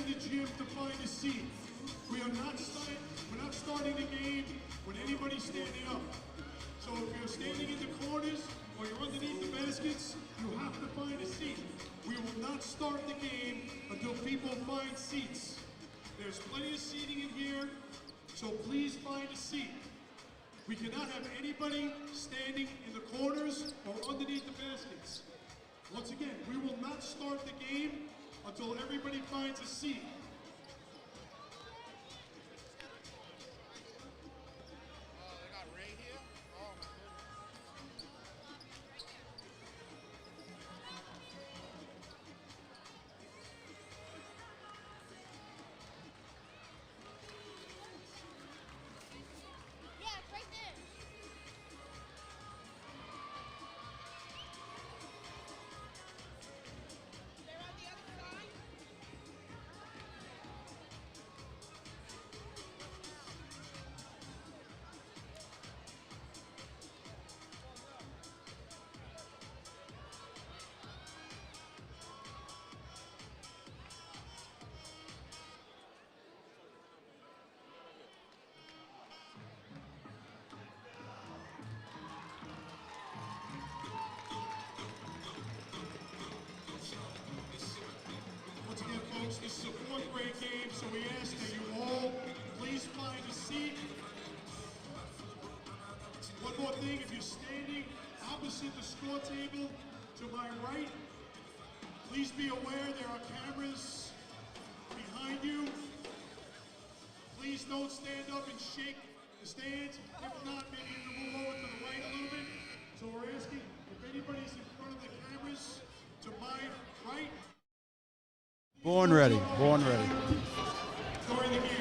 the gym to find a seat. We're not starting the game with anybody standing up. So if you're standing in the corners or you're underneath the baskets, you have to find a seat. We will not start the game until people find seats. There's plenty of seating in here, so please find a seat. We cannot have anybody standing in the corners or underneath the baskets. Once again, we will not start the game until everybody finds a seat. This is a fourth grade game, so we ask that you all please find a seat. One more thing, if you're standing opposite the score table to my right, please be aware there are cameras behind you. Please don't stand up and shake the stands. If not, maybe you can move over to the right a little bit. So we're asking if anybody's in front of the cameras to my right. Born ready, born ready. During the game.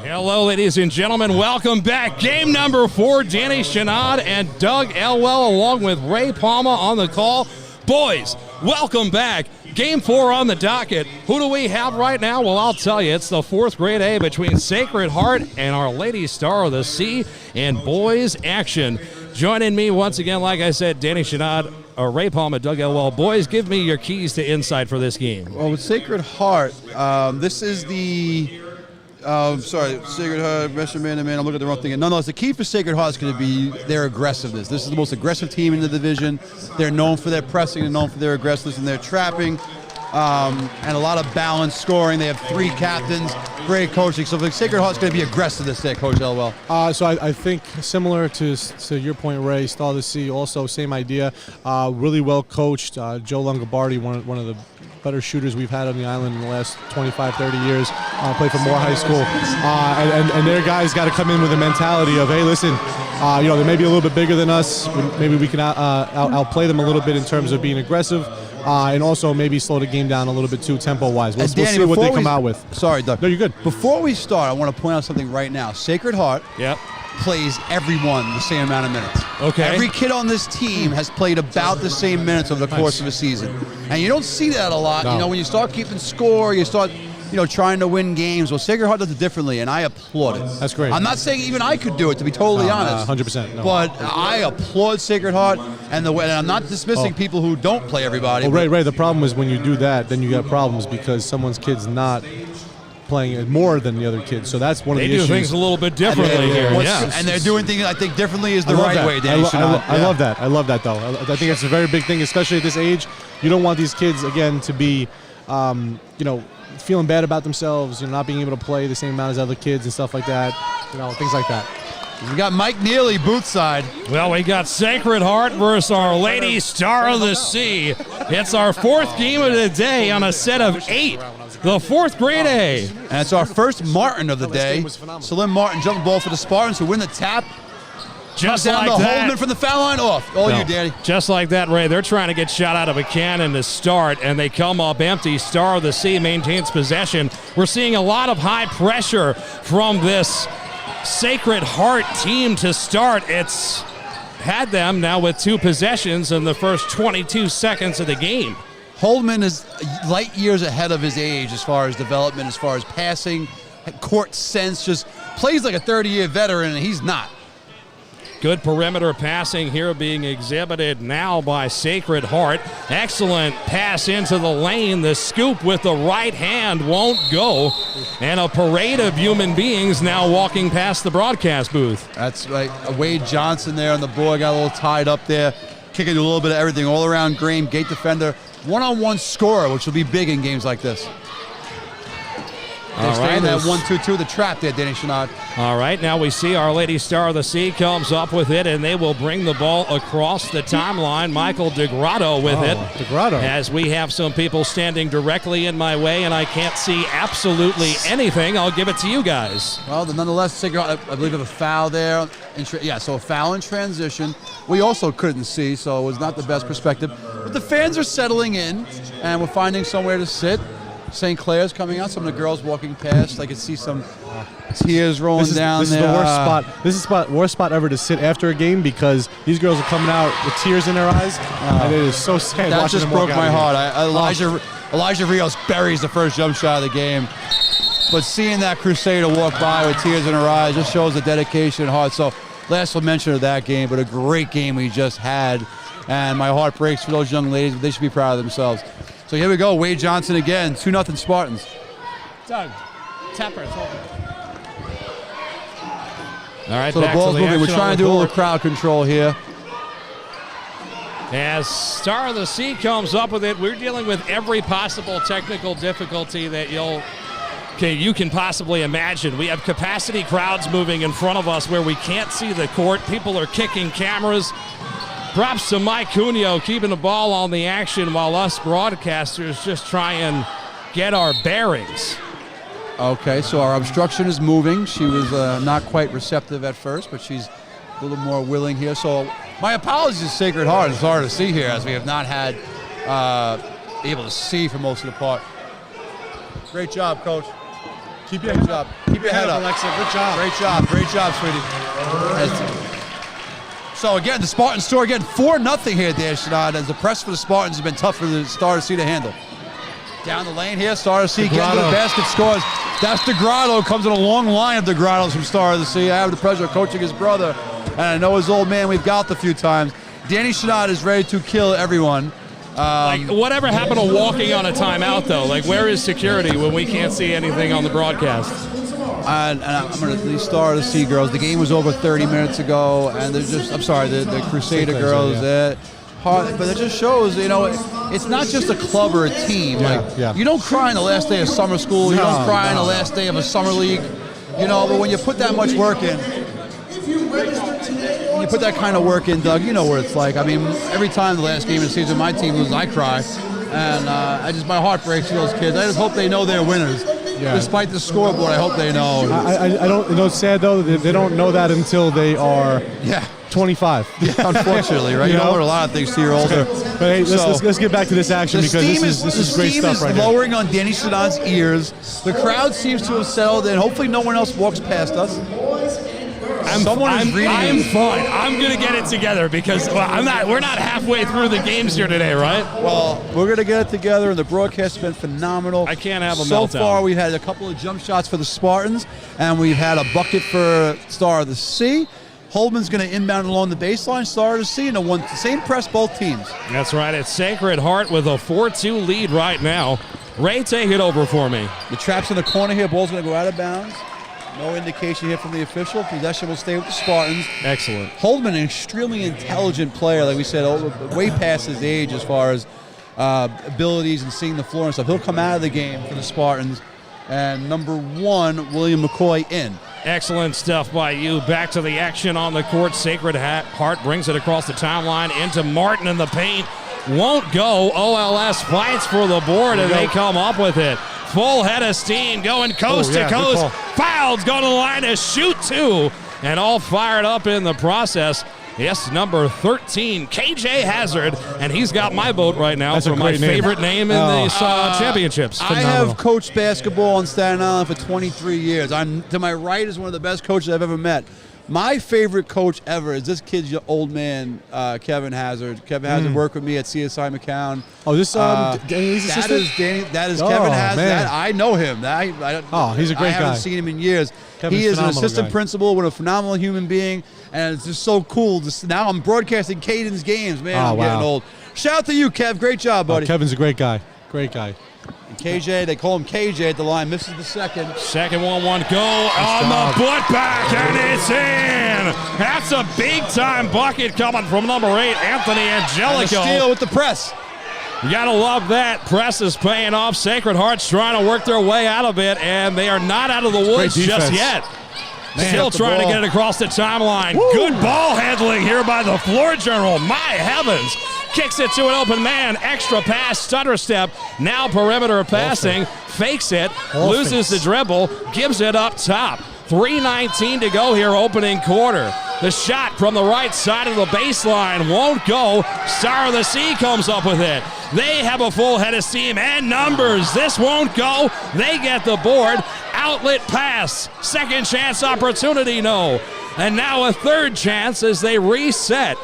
Hello, ladies and gentlemen. Welcome back. Game number 4, Danny Chanod and Doug Elwell along with Ray Palma on the call. Boys, welcome back. Game 4 on the docket. Who do we have right now? Well, I'll tell you, it's the 4th grade A between Sacred Heart and Our Lady Star of the Sea and boys action. Joining me once again, like I said, Danny Chanod, Ray Palma, Doug Elwell. Boys, give me your keys to insight for this game. Well, with Sacred Heart, this is the Sacred Heart, Western Man to Man. I'm looking at the wrong thing. Nonetheless, the key for Sacred Heart is going to be their aggressiveness. This is the most aggressive team in the division. They're known for their pressing, they're known for their aggressiveness and their trapping, and a lot of balanced scoring. They have 3 captains, great coaching. So the Sacred Heart's going to be aggressive this day, Coach Elwell. So I think similar to your point, Ray, Star of the Sea, also same idea. Really well coached. Joe Longobardi, one of the better shooters we've had on the island in the last 25, 30 years. Played for Moore High School. And their guys got to come in with a mentality of, hey, listen, they may be a little bit bigger than us. Maybe we can outplay them a little bit in terms of being aggressive. And also maybe slow the game down a little bit too tempo-wise. We'll see what they come out with. Sorry, Doug. No, you're good. Before we start, I want to point out something right now. Sacred Heart plays everyone the same amount of minutes. Okay. Every kid on this team has played about the same minutes over the course of a season. And you don't see that a lot. No. When you start keeping score, you start trying to win games. Well, Sacred Heart does it differently, and I applaud it. That's great. I'm not saying even I could do it, to be totally honest. 100%. No. But I applaud Sacred Heart, and I'm not dismissing people who don't play everybody. Well, Ray, the problem is when you do that, then you got problems because someone's kid's not playing it more than the other kids. So that's one of the issues. They do things a little bit differently here. And they're doing things, I think, differently is the right way. I love that. I love that, though. I think it's a very big thing, especially at this age. You don't want these kids, again, to be, feeling bad about themselves, not being able to play the same amount as other kids and stuff like that, things like that. We got Mike Neely, booth side. Well, we got Sacred Heart versus Our Lady Star of the Sea. It's our 4th game of the day on a set of 8. The 4th grade A. And it's our first Martin of the day. Salim Martin jumping ball for the Spartans who win the tap. Just down like to that. Holman from the foul line off. All No, you, Danny. Just like that, Ray. They're trying to get shot out of a cannon to start, and they come up empty. Star of the Sea maintains possession. We're seeing a lot of high pressure from this Sacred Heart team to start. It's had them now with 2 possessions in the first 22 seconds of the game. Holman is light years ahead of his age as far as development, as far as passing, court sense, just plays like a 30-year veteran, and he's not. Good perimeter passing here being exhibited now by Sacred Heart. Excellent pass into the lane. The scoop with the right hand won't go. And a parade of human beings now walking past the broadcast booth. That's right. Wade Johnson there on the board, got a little tied up there, kicking a little bit of everything, all around game, gate defender, one-on-one scorer, which will be big in games like this. All right, that 1-2-2, the trap there, Danny Chanod. All right, now we see Our Lady Star of the Sea comes up with it, and they will bring the ball across the timeline. Michael DeGrotto with it. DeGrotto. As we have some people standing directly in my way, and I can't see absolutely anything. I'll give it to you guys. Well, nonetheless, I believe, have a foul there. So a foul in transition. We also couldn't see, so it was not the best perspective. But the fans are settling in, and we're finding somewhere to sit. St. Clair's coming out. Some of the girls walking past. I can see some tears rolling down there. This is the worst spot. This is the worst spot ever to sit after a game because these girls are coming out with tears in their eyes, and it is so sad. That just broke my heart. Elijah Rios buries the first jump shot of the game. But seeing that Crusader walk by with tears in her eyes just shows the dedication and heart. So last mention of that game, but a great game we just had. And my heart breaks for those young ladies. They should be proud of themselves. So here we go, Wade Johnson again, 2-0 Spartans. Doug, Tepper. All right, so the ball's moving. We're trying to do a little crowd control here. As Star of the Sea comes up with it, we're dealing with every possible technical difficulty that you can possibly imagine. We have capacity crowds moving in front of us where we can't see the court. People are kicking cameras. Props to Mike Cugno keeping the ball on the action while us broadcasters just try and get our bearings. Okay, so our obstruction is moving. She was not quite receptive at first, but she's a little more willing here. So my apologies to Sacred Heart. It's hard to see here as we have not had able to see for most of the part. Great job, Coach. Keep your head up. Keep your head up, Alexa. Good job. Great job, sweetie. So again, the Spartans score again 4-0 here, Dan Chanod, as the press for the Spartans has been tough for the Star to See to handle. Down the lane here, Star to See getting to the basket, scores. That's DeGrotto, comes in a long line of DeGrottos from Star to See. I have the pleasure of coaching his brother, and I know his old man. We've golfed a few times. Danny Chanod is ready to kill everyone. Whatever happened to walking on a timeout, though? Like, where is security when we can't see anything on the broadcast? And I'm going to Star to See girls. The game was over 30 minutes ago, and they're just, I'm sorry, the Crusader girls. But it just shows, it's not just a club or a team. You don't cry on the last day of summer school. You don't cry on the last day of a summer league. But when you put that much work in, when you put that kind of work in, Doug, you know what it's like. I mean, every time the last game of the season my team loses, I cry. And my heart breaks for those kids. I just hope they know they're winners. Yeah. Despite the scoreboard, I hope they know. I don't. It's sad though. They don't know that until they are 25. Yeah, unfortunately, right? You don't learn a lot of things till you're older. But hey, let's get back to this action because this is great stuff right here. The steam is lowering on Danny Chanod's ears. The crowd seems to have settled in. Hopefully, no one else walks past us. I'm fine. I'm gonna get it together because we're not halfway through the games here today, right? Well, we're gonna get it together, and the broadcast has been phenomenal. I can't have a So meltdown. far, we've had a couple of jump shots for the Spartans, and we've had a bucket for Star of the Sea. Holman's going to inbound along the baseline. Star of the Sea, and the same press both teams. That's right. It's Sacred Heart with a 4-2 lead right now. Ray, take it over for me. The trap's in the corner here. Ball's going to go out of bounds. No indication here from the official. Possession will stay with the Spartans. Excellent. Holman, an extremely intelligent player, like we said, way past his age as far as abilities and seeing the floor and stuff. He'll come out of the game for the Spartans. And number 1, William McCoy in. Excellent stuff by you. Back to the action on the court. Sacred Heart brings it across the timeline into Martin in the paint. Won't go. Olss fights for the board, and they come up with it. Full head of steam going coast to coast. Foul's going to the line to shoot 2. and all fired up in the process. Yes, number 13, KJ Hazard, and he's got my vote right now for my favorite name in the championships. I have coached basketball on Staten Island for 23 years. To my right is one of the best coaches I've ever met. My favorite coach ever is this kid's old man, Kevin Hazard. Kevin Hazard worked with me at CSI McCown. Oh, this Danny's assistant? That is Kevin Hazard. I know him. He's a great guy. I haven't seen him in years. Kevin's he is an assistant guy. Principal, what a phenomenal human being, and it's just so cool. Now I'm broadcasting Caden's games. Man, I'm getting old. Shout out to you, Kev. Great job, buddy. Kevin's a great guy. Great guy. And KJ, they call him KJ at the line, misses the second. Second 1-1 go on the putback, and it's in. That's a big-time bucket coming from number 8, Anthony Angelico. And a steal with the press. You got to love that. Press is paying off. Sacred Heart's trying to work their way out of it, and they are not out of the woods just yet. Still trying to get it across the timeline. Woo. Good ball handling here by the floor general. My heavens. Kicks it to an open man. Extra pass, stutter step. Now perimeter passing. Fakes it. Loses the dribble. Gives it up top. 3:19 to go here, opening quarter. The shot from the right side of the baseline won't go. Star of the Sea comes up with it. They have a full head of steam and numbers. This won't go. They get the board. Outlet pass. Second chance opportunity, no. And now a third chance as they reset.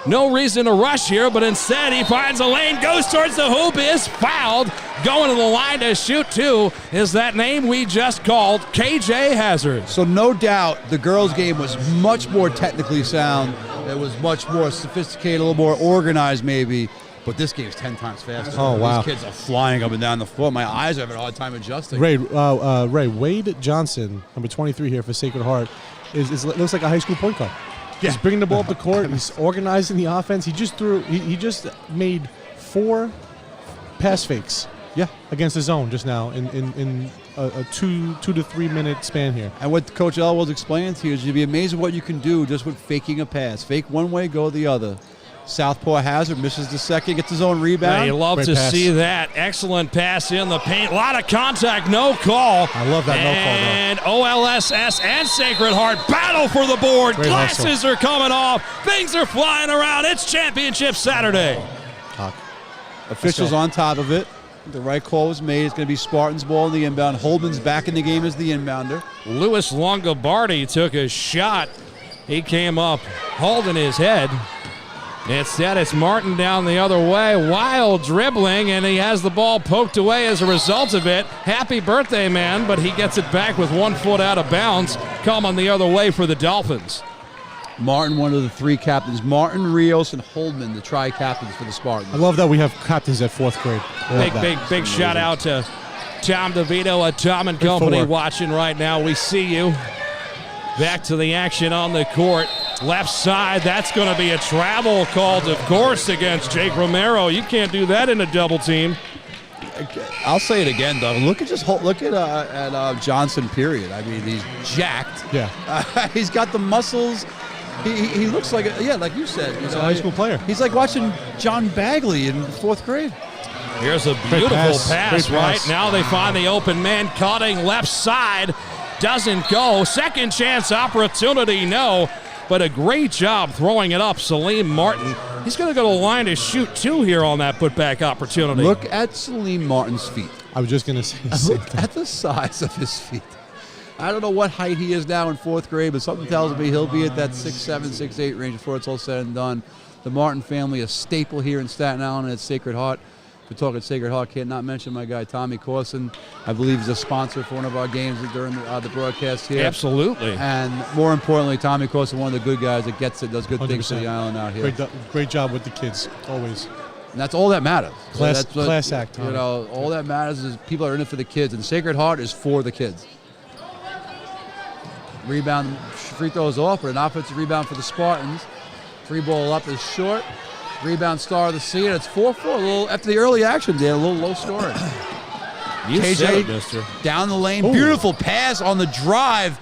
No reason to rush here, but instead he finds a lane, goes towards the hoop, is fouled. Going to the line to shoot two is that name we just called, KJ Hazard. So no doubt the girls' game was much more technically sound. It was much more sophisticated, a little more organized maybe. But this game's 10 times faster. Oh, wow. These kids are flying up and down the floor. My eyes are having a hard time adjusting. Ray, Wade Johnson, number 23 here for Sacred Heart, looks like a high school point guard. Yeah. He's bringing the ball up the court. He's organizing the offense. He just made 4 pass fakes. Yeah, against the zone just now in a 2 to 3 minute span here. And what Coach Elwell's explaining to you is you'd be amazed at what you can do just with faking a pass. Fake one way, go the other. Southpaw Hazard misses the second, gets his own rebound. Yeah, you love to see that. Excellent pass in the paint. A lot of contact, no call. I love that no call, though. And OLSS and Sacred Heart battle for the board. Great Glasses hustle. are coming off. Things are flying around. It's Championship Saturday. Officials on top of it. The right call was made. It's going to be Spartans' ball in the inbound. Holman's back in the game as the inbounder. Louis Longobardi took a shot. He came up holding his head. Instead, it's Martin down the other way. Wild dribbling, and he has the ball poked away as a result of it. Happy birthday, man, but he gets it back with 1 foot out of bounds. Coming the other way for the Dolphins. Martin, one of the 3 captains. Martin, Rios, and Holdman, the tri-captains for the Spartans. I love that we have captains at 4th grade. Big shout out to Tom DeVito at Tom & Company watching right now. We see you. Back to the action on the court. Left side, that's going to be a travel called, of course, against Jake Romero. You can't do that in a double team. I'll say it again, though. Look at Johnson, period. I mean, he's jacked. Yeah. He's got the muscles. He looks like, like you said. He's a high school player. He's like watching John Bagley in 4th grade. Here's a beautiful pass right now. They find the open man cutting left side. Doesn't go. Second chance opportunity, no. But a great job throwing it up, Salim Martin. He's going to go to the line to shoot 2 here on that putback opportunity. Look at Salim Martin's feet. I was just going to say the same Look thing. at the size of his feet. I don't know what height he is now in 4th grade, but something tells me he'll be at that 6'7", 6'8" range before it's all said and done. The Martin family, a staple here in Staten Island at Sacred Heart. If we're talking Sacred Heart, can't not mention my guy Tommy Corson. I believe he's a sponsor for one of our games during the broadcast here. Absolutely. And more importantly, Tommy Corson, one of the good guys that gets it, does good 100%. Things for the island out here. Great job with the kids, always. And that's all that matters. Class act, Tommy. You know, all that matters is people are in it for the kids, and Sacred Heart is for the kids. Rebound, free throws off, but an offensive rebound for the Spartans. Free ball up is short. Rebound Star of the Sea, and it's 4-4. A little after the early action, Dan, a little low scoring. You KJ said it, mister. Down the lane, Ooh. Beautiful pass on the drive.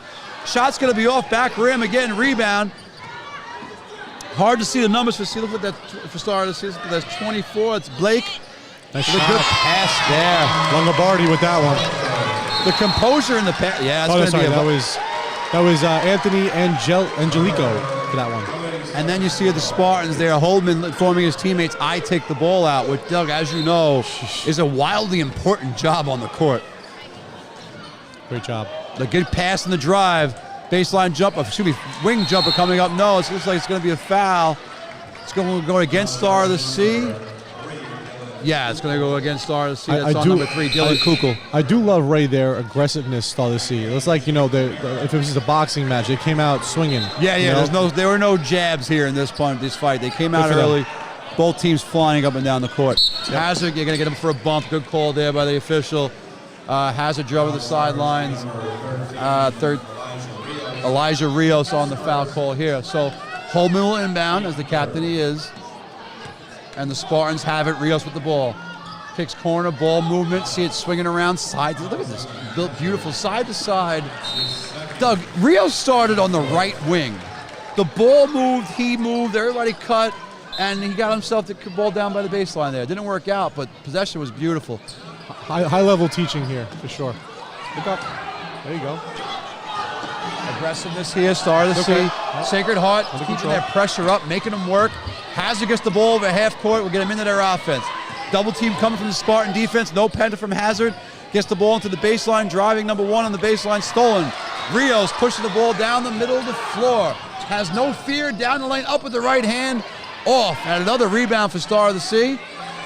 Shot's going to be off back rim again. Rebound. Hard to see the numbers for Star of the Sea. That's 24. It's Blake. Nice With a good pass there. Longobardi with that one. The composure in the pass. Yeah, it's going to be that was That was Anthony Angelico for that one. And then you see the Spartans there, Holdman informing his teammates, I take the ball out, which, Doug, as you know, is a wildly important job on the court. Great job. The good pass in the drive, baseline jumper, wing jumper coming up. No, it looks like it's going to be a foul. It's going to go against Star of the Sea. Yeah, it's going to go against Star of the Sea. That's on number 3, Dylan Kukul. I do love Ray, their aggressiveness, Star of the Sea. It looks like, if it was a boxing match, they came out swinging. Yeah, there were no jabs here in this fight. They came out early. Both teams flying up and down the court. Yep. Hazard, you're going to get him for a bump. Good call there by the official. Hazard drove to the sidelines. Third, Elijah Rios on the foul call here. So Holman will inbound, as the captain he is. And the Spartans have it. Rios with the ball. Kicks corner, ball movement. See it swinging around side. Look at this. Built beautiful side to side. Doug, Rios started on the right wing. The ball moved, he moved, everybody cut, and he got himself the ball down by the baseline there. It didn't work out, but possession was beautiful. High-level teaching here, for sure. Look up. There you go. Aggressiveness here, Star of the Sea. Sacred Heart keeping their pressure up, making them work. Hazard gets the ball over half court. We'll get him into their offense. Double team coming from the Spartan defense. No penalty from Hazard. Gets the ball into the baseline. Driving number 1 on the baseline. Stolen. Rios pushing the ball down the middle of the floor. Has no fear. Down the lane. Up with the right hand. Off. And another rebound for Star of the Sea.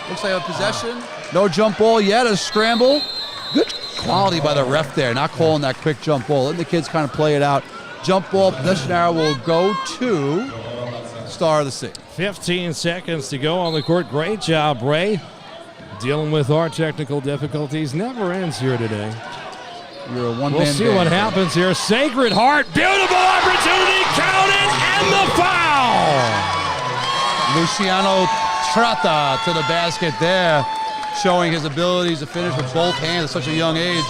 Looks like a possession. No jump ball yet. A scramble. Good quality by the ref there. Not calling that quick jump ball. Letting the kids kind of play it out. Jump ball. Possession arrow will go to Star of the Sea. 15 seconds to go on the court. Great job, Ray. Dealing with our technical difficulties. Never ends here today. You're a one-man We'll see what happens here. Sacred Heart. Beautiful opportunity. Count it. And the foul. Luciano Trata to the basket there, showing his abilities to finish with both hands at such a young age.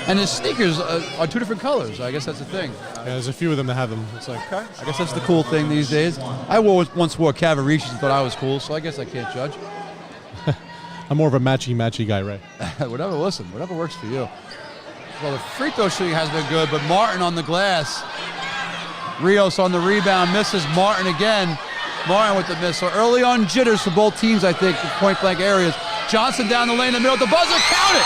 And his sneakers are 2 different colors. I guess that's the thing. Yeah, there's a few of them that have them. It's like, okay. I guess that's the cool thing these days. I once wore Cavariccis and thought I was cool, so I guess I can't judge. I'm more of a matchy guy, Ray. Whatever works for you. Well, the free throw shooting has been good, but Martin on the glass. Rios on the rebound, misses. Martin again. Martin with the miss. So early on jitters for both teams, I think, in point-blank areas. Johnson down the lane in the middle of the buzzer. Count it!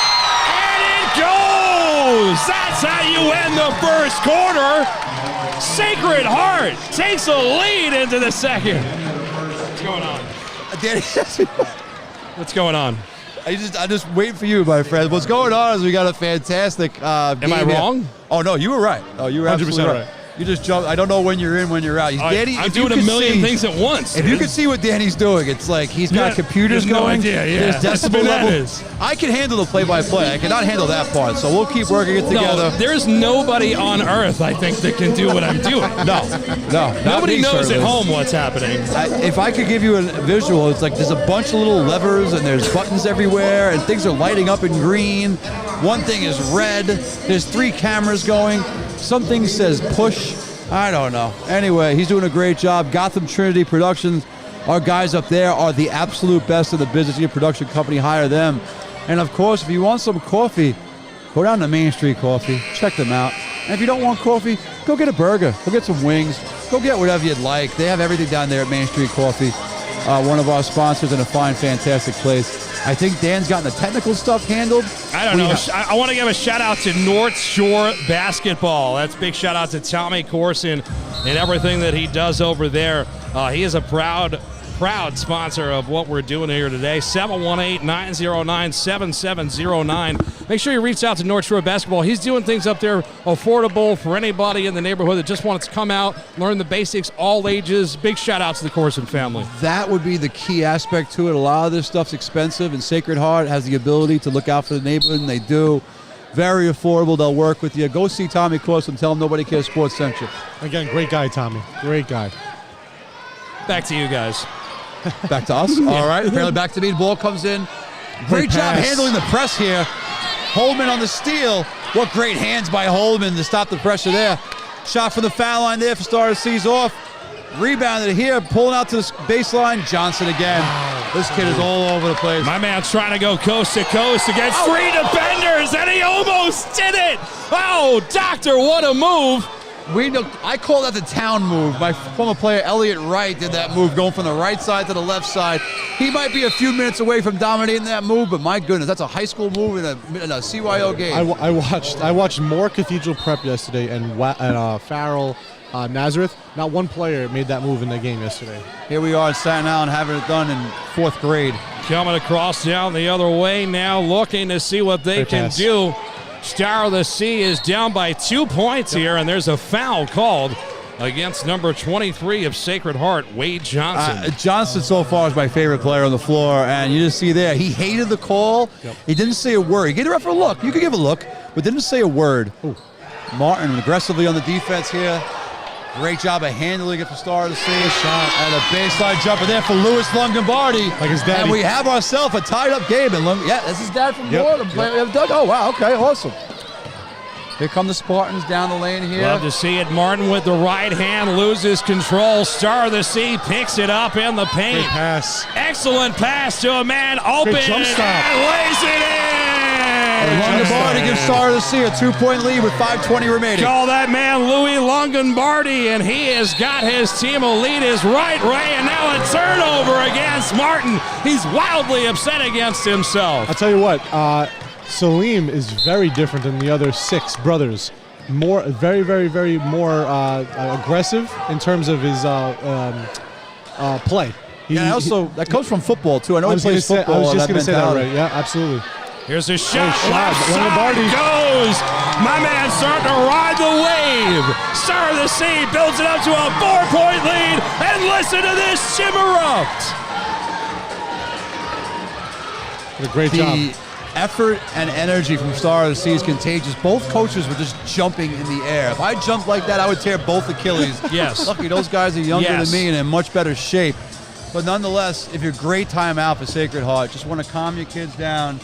And it goes! That's how you end the first quarter. Sacred Heart takes a lead into the second. What's going on? Danny, what's going on? I'm just waiting for you, my friend. What's going on is we got a fantastic game. Am I wrong? Oh, no, you were right. Oh, you were 100% absolutely right. You just jumped. I don't know when you're in, when you're out. Danny, I'm doing a million things at once. If you could see what Danny's doing, it's like he's got computers going. No idea, There's decibel levels. I can handle the play-by-play. I cannot handle that part, so we'll keep working it together. No, there's nobody on earth, I think, that can do what I'm doing. No. Nobody knows at home what's happening. If I could give you a visual, it's like there's a bunch of little levers and there's buttons everywhere and things are lighting up in green. One thing is red. There's 3 cameras going. Something says push. I don't know. Anyway, he's doing a great job. Gotham Trinity Productions, our guys up there are the absolute best in the business. Your production company, hire them. And of course, if you want some coffee, go down to Main Street Coffee. Check them out. And if you don't want coffee, go get a burger. Go get some wings. Go get whatever you'd like. They have everything down there at Main Street Coffee. One of our sponsors in a fine, fantastic place. I think Dan's gotten the technical stuff handled. I don't know. I want to give a shout-out to North Shore Basketball. That's a big shout-out to Tommy Corson and everything that he does over there. He is a proud sponsor of what we're doing here today. 718-909-7709. Make sure you reach out to North Shore Basketball. He's doing things up there affordable for anybody in the neighborhood that just wants to come out, learn the basics, all ages. Big shout-out to the Corson family. That would be the key aspect to it. A lot of this stuff's expensive, and Sacred Heart has the ability to look out for the neighborhood, and they do. Very affordable. They'll work with you. Go see Tommy Corson and tell him Nobody Cares Sports sent you. Again, great guy, Tommy. Great guy. Back to you guys. Back to us? All right. Apparently back to me. The ball comes in. Great job handling the press here. Holman on the steal. What great hands by Holman to stop the pressure there. Shot from the foul line there for Star of the Sea's off. Rebounded here. Pulling out to the baseline. Johnson again. This kid is all over the place. My man's trying to go coast to coast against 3 defenders, and he almost did it. Oh, Doctor, what a move. I call that the town move. My former player Elliott Wright did that move, going from the right side to the left side. He might be a few minutes away from dominating that move, but my goodness, that's a high school move in a CYO game. I watched more Cathedral Prep yesterday and Farrell, Nazareth. Not one player made that move in the game yesterday. Here we are in Staten Island having it done in 4th grade. Coming across down the other way now, looking to see what they can do. Star of the Sea is down by 2 points here, and there's a foul called against number 23 of Sacred Heart, Wade Johnson. Johnson so far is my favorite player on the floor, and you just see there, he hated the call. Yep. He didn't say a word. He gave the ref a look. You could give a look, but didn't say a word. Ooh. Martin aggressively on the defense here. Great job of handling it for Star of the Sea. Shot and a baseline jumper there for Louis Longobardi. Like his daddy. And we have ourselves a tied-up game. And this is Dad from Florida. Yep. Doug. Oh, wow. Okay, awesome. Here come the Spartans down the lane here. Love to see it. Martin with the right hand loses control. Star of the Sea picks it up in the paint. Great pass. Excellent pass to a man open jump stop. and lays it in. Longobardi gives Star of the Sea a 2-point lead with 5:20 remaining. Call that man Louis Longobardi, and he has got his team a lead. Is right, Ray, and now a turnover against Martin. He's wildly upset against himself. I'll tell you what, Salim is very different than the other 6 brothers. Very, very, very more aggressive in terms of his play. That comes from football too. I know he plays football. I was just going to say that, right? Yeah, absolutely. Here's a shot. Left side Longobardi goes. My man starting to ride the wave. Star of the Sea builds it up to a 4-point lead. And listen to this shimmerupt. What a great job. The effort and energy from Star of the Sea is contagious. Both coaches were just jumping in the air. If I jumped like that, I would tear both Achilles. Yes. Lucky those guys are younger than me and in much better shape. But nonetheless, if you're great time out for Sacred Heart, just want to calm your kids down.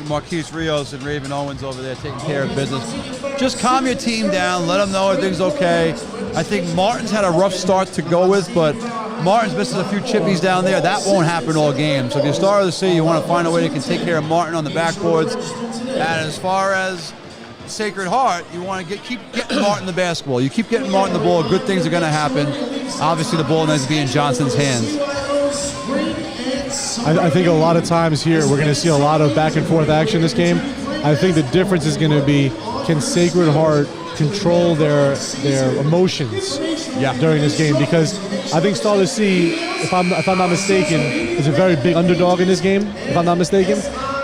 Marquise Rios and Raven Owens over there taking care of business. Just calm your team down. Let them know everything's okay. I think Martin's had a rough start to go with, but Martin's missing a few chippies down there. That won't happen all game. So if you're Star of the Sea, you want to find a way that can take care of Martin on the backboards. And as far as Sacred Heart, you want to keep getting Martin the basketball. You keep getting Martin the ball, good things are going to happen. Obviously, the ball needs to be in Johnson's hands. I think a lot of times here we're going to see a lot of back and forth action in this game. I think the difference is going to be, can Sacred Heart control their emotions during this game? Because I think Star of the Sea, if I'm not mistaken, is a very big underdog in this game, if I'm not mistaken.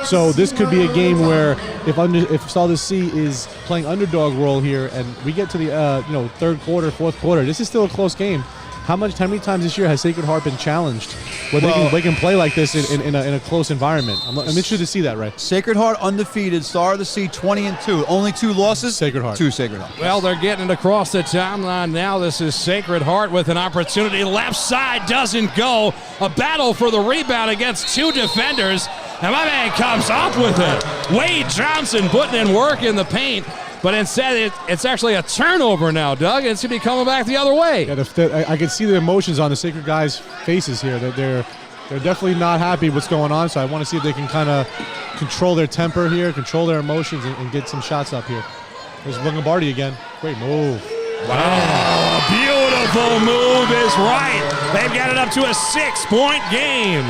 So this could be a game where if Star of the Sea is playing underdog role here and we get to the 3rd quarter, 4th quarter, this is still a close game. How many times this year has Sacred Heart been challenged where they can play like this in a close environment? I'm interested to see that, right? Sacred Heart undefeated, Star of the Sea 20-2. Only 2 losses? Sacred Heart. 2 Sacred Heart. Well, they're getting it across the timeline now. This is Sacred Heart with an opportunity. Left side doesn't go. A battle for the rebound against 2 defenders. And my man comes up with it. Wade Johnson putting in work in the paint. But instead, it's actually a turnover now, Doug. It's going to be coming back the other way. Yeah, I can see the emotions on the Sacred guys' faces here. That they're definitely not happy what's going on. So I want to see if they can kind of control their temper here, control their emotions, and get some shots up here. There's Longobardi again. Great move. Wow, beautiful move is right. They've got it up to a 6-point game.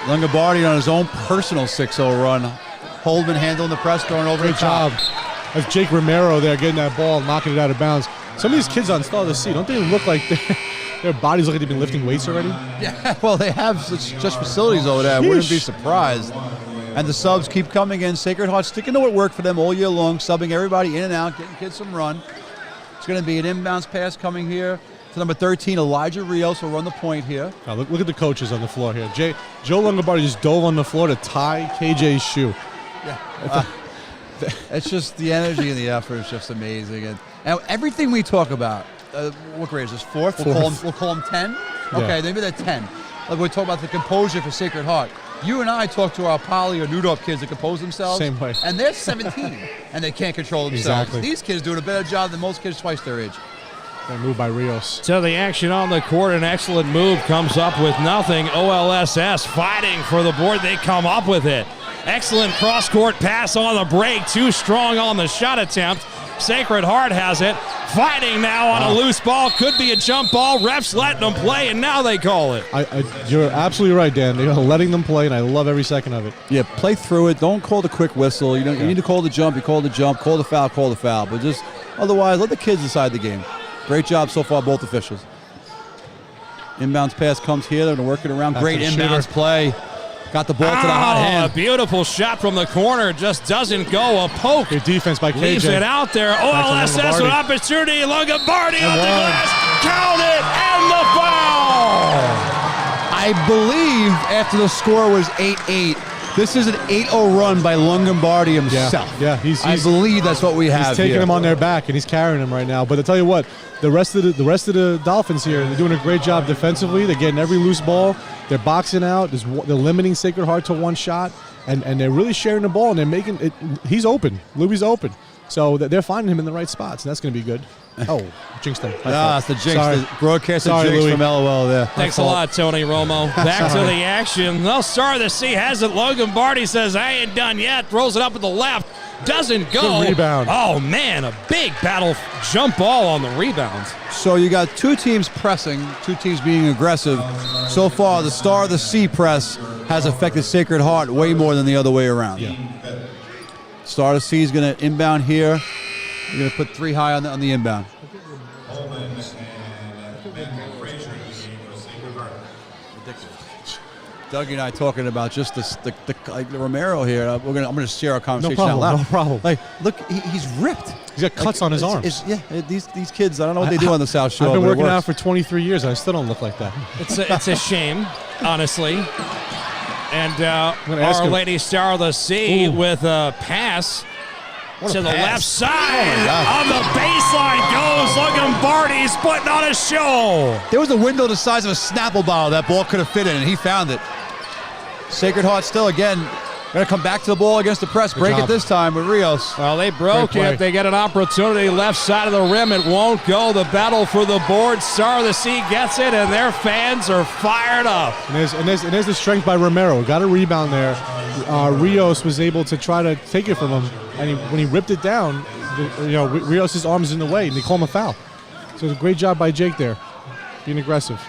Longobardi on his own personal 6-0 run. Holman handling the press, throwing over the top. That's Jake Romero there getting that ball, knocking it out of bounds. Some of these kids on Star of the Sea, don't they look like their bodies look like they've been lifting weights already? Yeah, well, they have such facilities over there. I wouldn't be surprised. And the subs keep coming in. Sacred Heart sticking to what worked for them all year long, subbing everybody in and out, getting kids some run. It's going to be an inbounds pass coming here to number 13, Elijah Rios will run the point here. Oh, look at the coaches on the floor here. Joe Longobardi just dove on the floor to tie KJ's shoe. Yeah. It's just the energy and the effort is just amazing. And everything we talk about, what grade is this? 4th? We'll call them 10? Okay, maybe they're 10. Like we talk about the composure for Sacred Heart. You and I talk to our Poly or Newdorf kids that compose themselves. Same way. And they're 17, and they can't control themselves. Exactly. These kids doing a better job than most kids twice their age. They move by Rios. So the action on the court, an excellent move, comes up with nothing. OLSS fighting for the board. They come up with it. Excellent cross-court pass on the break. Too strong on the shot attempt. Sacred Heart has it. Fighting now on a loose ball. Could be a jump ball. Refs letting them play, and now they call it. You're absolutely right, Dan. They're letting them play, and I love every second of it. Yeah, play through it. Don't call the quick whistle. You need to call the jump. You call the jump. Call the foul. But just otherwise, let the kids decide the game. Great job so far, both officials. Inbounds pass comes here. They're going to work it around. Great inbounds play. Got the ball to the hot hand. A beautiful shot from the corner. Just doesn't go. A poke. Good defense by KJ. Leaves it out there. Olss with opportunity. Longobardi on the glass. Count it. And the foul. I believe after the score was 8-8, this is an 8-0 run by Longobardi himself. Yeah, I believe that's what we have. He's taking here. him on their back, and he's carrying him right now. But I tell you what, the rest of the Dolphins here, they're doing a great job defensively. They're getting every loose ball. They're boxing out. They're limiting Sacred Heart to one shot, and they're really sharing the ball, and they're making it. He's open. Louis open. So they're finding him in the right spots, and that's going to be good. Oh, jinxed him. It's the jinx. Sorry. The broadcaster jinx Louis. from Elwell there. Thanks a lot, Tony Romo. Back to the action. The star of the sea has it. Longobardi says, I ain't done yet. Throws it up at the left. Doesn't go. Good rebound. Oh, man, a big battle jump ball on the rebounds. So you got two teams pressing, two teams being aggressive. So far, the star of the sea press has affected Sacred Heart way more than the other way around. Yeah. Star of the sea is going to inbound here. You're going to put 3 high on the inbound. Doug and I talking about just the Romero here. I'm going to share our conversation out loud. No problem. Like, look, he's ripped. He's got cuts on his arms. These kids, I don't know what they do on the South Shore. I've been but working out for 23 years, and I still don't look like that. It's a shame, honestly. And ask Our him. Lady Star of the Sea with a pass to the left side. On the baseline goes Longobardi's putting on a show. There was a window the size of a Snapple bottle that ball could have fit in, and he found it. Sacred Heart still, again, going to come back to the ball against the press. Break it this time with Rios. Well, they broke Great play. it. They get an opportunity left side of the rim. It won't go. The battle for the board. Star of the Sea gets it, and their fans are fired up. And there's the strength by Romero. Got a rebound there. Rios was able to try to take it from him, and when he ripped it down, Rios' arm is in the way, and they call him a foul. So it's a great job by Jake there, being aggressive.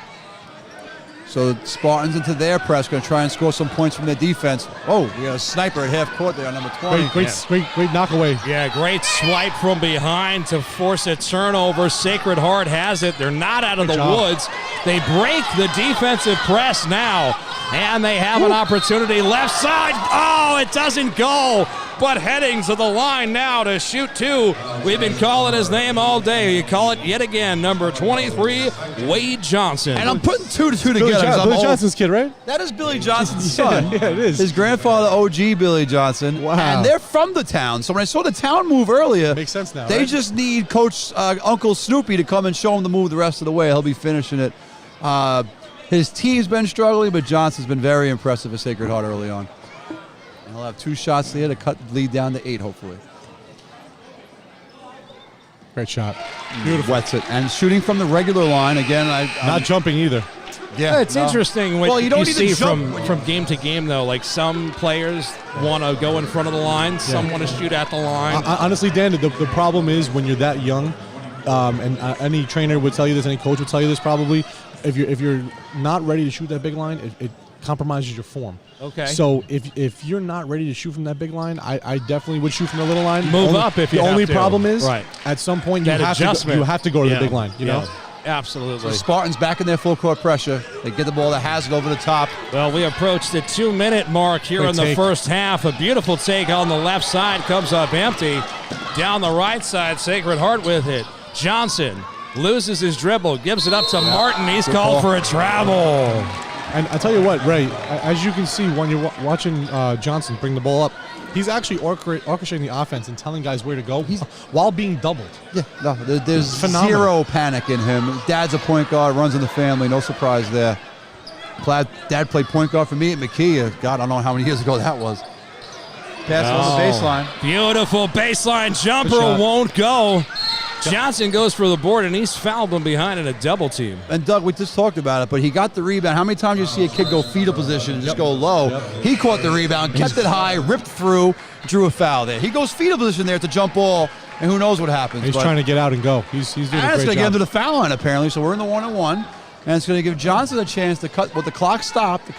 So the Spartans into their press, going to try and score some points from their defense. Oh, we got a sniper at half court there on number 20. Great knockaway. Yeah, great swipe from behind to force a turnover. Sacred Heart has it. They're not out of the woods. They break the defensive press now, and they have an opportunity left side. Oh, it doesn't go. But heading to the line now to shoot 2. We've been calling his name all day. You call it yet again, number 23, Wade Johnson. And I'm putting 2 to 2 together. Billy Johnson's kid, right? That is Billy Johnson's son. Yeah, it is. His grandfather, OG Billy Johnson. Wow. And they're from the town. So when I saw the town move earlier, Makes sense now, they right? just need Coach Uncle Snoopy to come and show them the move the rest of the way. He'll be finishing it. His team's been struggling, but Johnson's been very impressive at Sacred Heart early on. And he'll have 2 shots there to cut the lead down to 8, hopefully. Great shot. Beautiful. Wets it. And shooting from the regular line, again, Not jumping either. Yeah, it's interesting what Well, you don't you need see to jump. from game to game, though. Like some players want to go in front of the line, some want to shoot at the line. Honestly, Dan, the problem is when you're that young, and any trainer would tell you this, any coach would tell you this probably, if you're not ready to shoot that big line, it compromises your form. Okay. So if you're not ready to shoot from that big line, I definitely would shoot from the little line. Move up if you The have only to. problem is, Right. at some point you That have to go to the big line. You know. Absolutely. The Spartans back in their full court pressure. They get the ball that has it over the top. Well, we approach the 2-minute mark here Great in the take. first half. A beautiful take on the left side comes up empty. Down the right side, Sacred Heart with it. Johnson loses his dribble, gives it up to Martin. He's called for a travel. And I tell you what, Ray, as you can see when you're watching Johnson bring the ball up, he's actually orchestrating the offense and telling guys where to go while being doubled. Yeah, no, there's Phenomenal. zero panic in him. Dad's a point guard, runs in the family, no surprise there. Dad played point guard for me at McKee. God, I don't know how many years ago that was. Pass on the baseline. Beautiful baseline jumper, Good shot. won't go. Johnson goes for the board, and he's fouled from behind in a double team. And Doug, we just talked about it, but he got the rebound. How many times do you see a kid go fetal position and just go low? He caught the rebound, kept it high, ripped through, drew a foul there. He goes fetal position there to jump ball, and who knows what happens. He's trying to get out and go. He's doing a great job. It's going to get him to the foul line, apparently, so we're in the 1-on-1. And it's going to give Johnson a chance to cut, with the clock stopped, to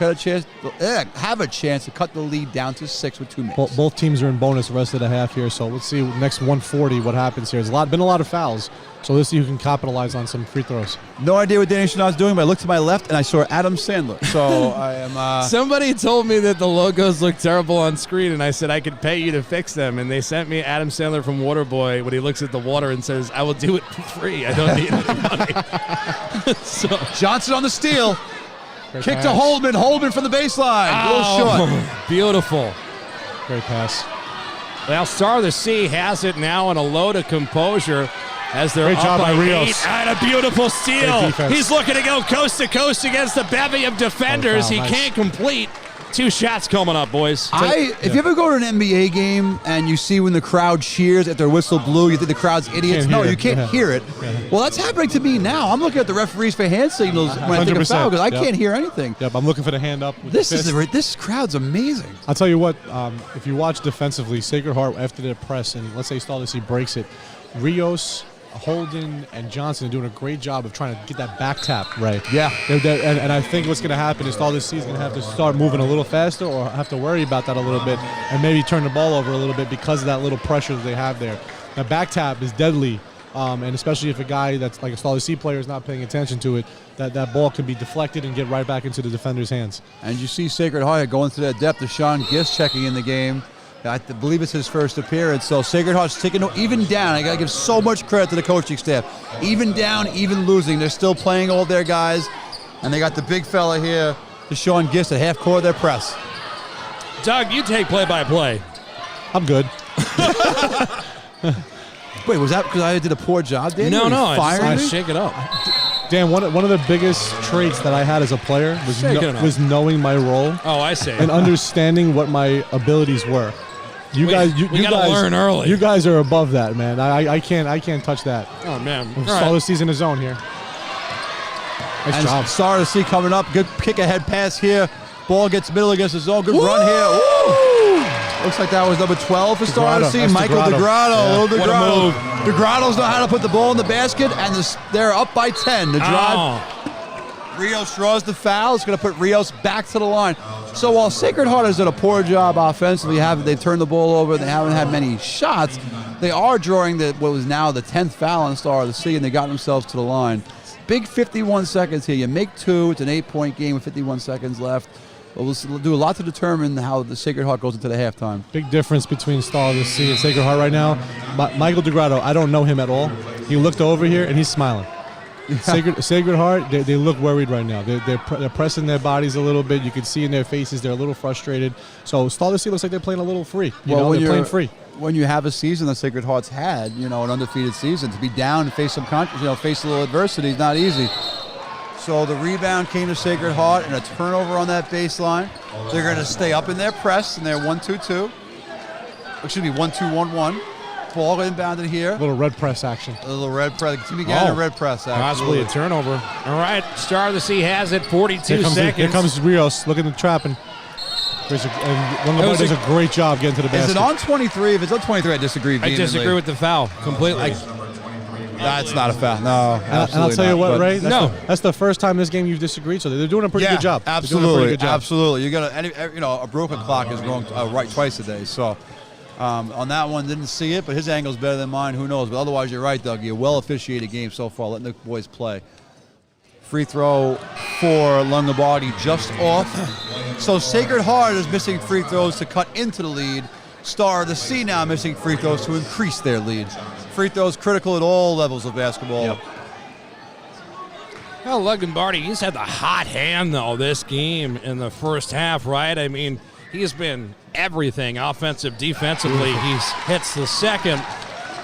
have a chance to cut the lead down to 6 with 2 minutes. Both teams are in bonus the rest of the half here, so let's see next 140 what happens here. There's been a lot of fouls, so let's see who can capitalize on some free throws. No idea what Danny Chanod's doing, but I looked to my left and I saw Adam Sandler. So I am. Somebody told me that the logos look terrible on screen, and I said I could pay you to fix them. And they sent me Adam Sandler from Waterboy when he looks at the water and says, "I will do it for free. I don't need any money." So Johnson on the steal. Great Kick pass. to Holdman. Holdman from the baseline. Little short. Beautiful. Great pass. Well, Star of the Sea has it now in a load of composure as they're Great up job by by Rios. 8. And a beautiful steal. Great defense. He's looking to go coast to coast against the bevy of defenders. foul, He nice. can't complete. 2 shots coming up, boys. If you ever go to an NBA game and you see when the crowd cheers at their whistle blew, you think the crowd's idiots. Can't No, hear you it. can't Yeah. hear it. Well, that's happening to me now. I'm looking at the referees for hand signals when I think of foul because I Yep. can't hear anything. Yep, I'm looking for the hand up. With This the fist. this crowd's amazing. I'll tell you what, if you watch defensively, Sacred Heart, after their press, and let's say Stardust breaks it, Rios, Holden, and Johnson are doing a great job of trying to get that back tap right. Yeah. And I think what's going to happen is Stardust is going to have to start moving a little faster or have to worry about that a little bit and maybe turn the ball over a little bit because of that little pressure that they have there. Now, back tap is deadly, and especially if a guy that's like a Stardust player is not paying attention to it, that ball can be deflected and get right back into the defender's hands. And you see Sacred Heart going through that depth. Deshaun Gist checking in the game. I believe it's his first appearance. So Sacred Heart's taking even down. I got to give so much credit to the coaching staff. Even down, even losing. They're still playing all their guys. And they got the big fella here, Deshaun Gist, at half court of their press. Doug, you take play-by-play. I'm good. Wait, was that because I did a poor job, Danny? No, Were you I firing me? shake it up. Dan, one of the biggest traits that I had as a player was knowing my role Oh, I see. and understanding what my abilities were. You We guys gotta learn early. You guys are above that, man. I can't touch that. Oh, man. All Start right. the season in zone here. Nice And job. Star to see coming up. Good kick ahead pass here. Ball gets middle against the zone. Good run here. Woo! Looks like that was number 12 for Star to see. That's Michael DeGrotto. DeGrotto. Yeah. Little What a DeGrotto. move. DeGrotto's know how to put the ball in the basket, and they're up by 10. The drive. Oh. Rios draws the foul. It's going to put Rios back to the line. So while Sacred Heart has done a poor job offensively, they've turned the ball over, they haven't had many shots, they are drawing what was now the 10th foul on Star of the Sea, and they got themselves to the line. Big 51 seconds here. You make 2. It's an 8-point game with 51 seconds left. But we'll do a lot to determine how the Sacred Heart goes into the halftime. Big difference between Star of the Sea and Sacred Heart right now. Michael DeGrotto, I don't know him at all. He looked over here and he's smiling. Sacred Heart, they look worried right now. They're pressing their bodies a little bit. You can see in their faces they're a little frustrated. So Star of the Sea looks like they're playing a little free. They're playing free. When you have a season that Sacred Heart's had, an undefeated season, to be down and face face a little adversity is not easy. So the rebound came to Sacred Heart and a turnover on that baseline. They're going to stay up in their press and they're 1-2-2. Excuse me, 1-2-1-1. Ball inbounded here. A little red press action. A little red press. The team began a red press. Possibly a turnover. All right, Star of the Sea has it, 42 seconds. Here comes Rios looking to trapping. Longobardi does a great job getting to the basket. Is it on 23? If it's on 23, I disagree vehemently. I disagree with the foul completely. That's not a foul. No, And I'll tell you what, Ray. No. That's the first time this game you've disagreed. So they're doing a pretty good job. They're doing a Absolutely, pretty good job. absolutely. You got a broken clock is wrong right twice a day. So on that one, didn't see it, but his angle's better than mine. Who knows? But otherwise, you're right, Doug. You well officiated game so far, letting the boys play. Free throw for Longobardi just off. So Sacred Heart is missing free throws to cut into the lead. Star of the Sea now missing free throws to increase their lead. Free throws critical at all levels of basketball. Yep. Well, Longobardi, he's had the hot hand, though, this game in the first half, right? I mean, he's been everything, offensive, defensively. He's hits the second.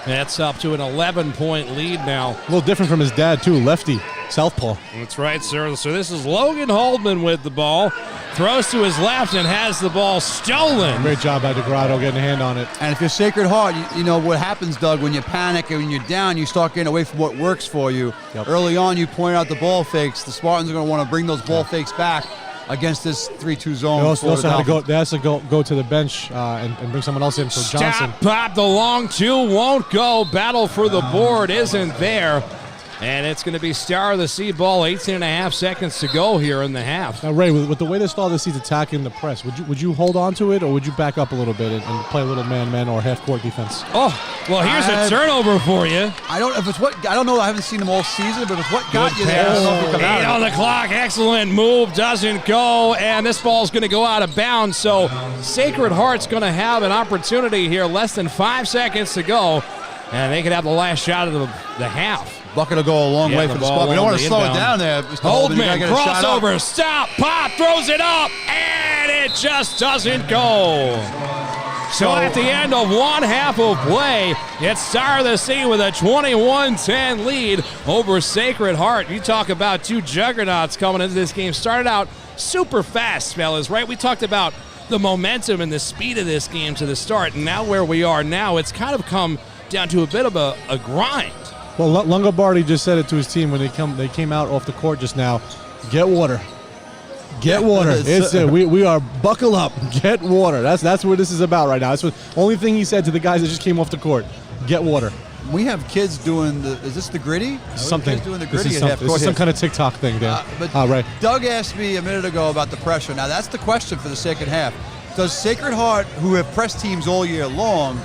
That's up to an 11-point lead now. A little different from his dad, too. Lefty. Southpaw. That's right, sir. So this is Logan Holdman with the ball. Throws to his left and has the ball stolen. Great job by DeGrotto getting a hand on it. And if you're Sacred Heart, you know what happens, Doug, when you panic and when you're down, you start getting away from what works for you. Yep. Early on, you point out the ball fakes. The Spartans are going to want to bring those ball fakes back. against this 3-2 zone. They also had to go. They had to go to the bench and bring someone else in. So Johnson. Stop, pop, the long two won't go. Battle for the board isn't there. And it's going to be Star of the Sea ball, 18.5 seconds to go here in the half. Now, Ray, with the way the Star of the Sea's attacking the press, would you hold on to it, or would you back up a little bit and play a little man-man or half-court defense? Oh, well, here's a turnover for you. I don't know. I haven't seen them all season, but it's what got you there. I don't know if you come out 8 of on it. the clock. Excellent move. Doesn't go. And this ball's going to go out of bounds. So Sacred Heart's going to have an opportunity here. Less than 5 seconds to go. And they could have the last shot of the half. Bucket will go a long way for the spot. We don't want to slow it down there. Holdman, crossover, stop, pop, throws it up, and it just doesn't go. So at the end of one half of play, it's Star of the Sea with a 21-10 lead over Sacred Heart. You talk about two juggernauts coming into this game. Started out super fast, fellas, right? We talked about the momentum and the speed of this game to the start, and now where we are now, it's kind of come down to a bit of a grind. Well, Longobardi just said it to his team when they came out off the court just now. Get water. Get water. We are buckle up. Get water. That's what this is about right now. That's the only thing he said to the guys that just came off the court. Get water. We have kids doing is this the gritty? Something. Doing the This gritty is at half something. This is some kind of TikTok thing, Dan. Right. Doug asked me a minute ago about the pressure. Now that's the question for the second half. Does Sacred Heart, who have pressed teams all year long,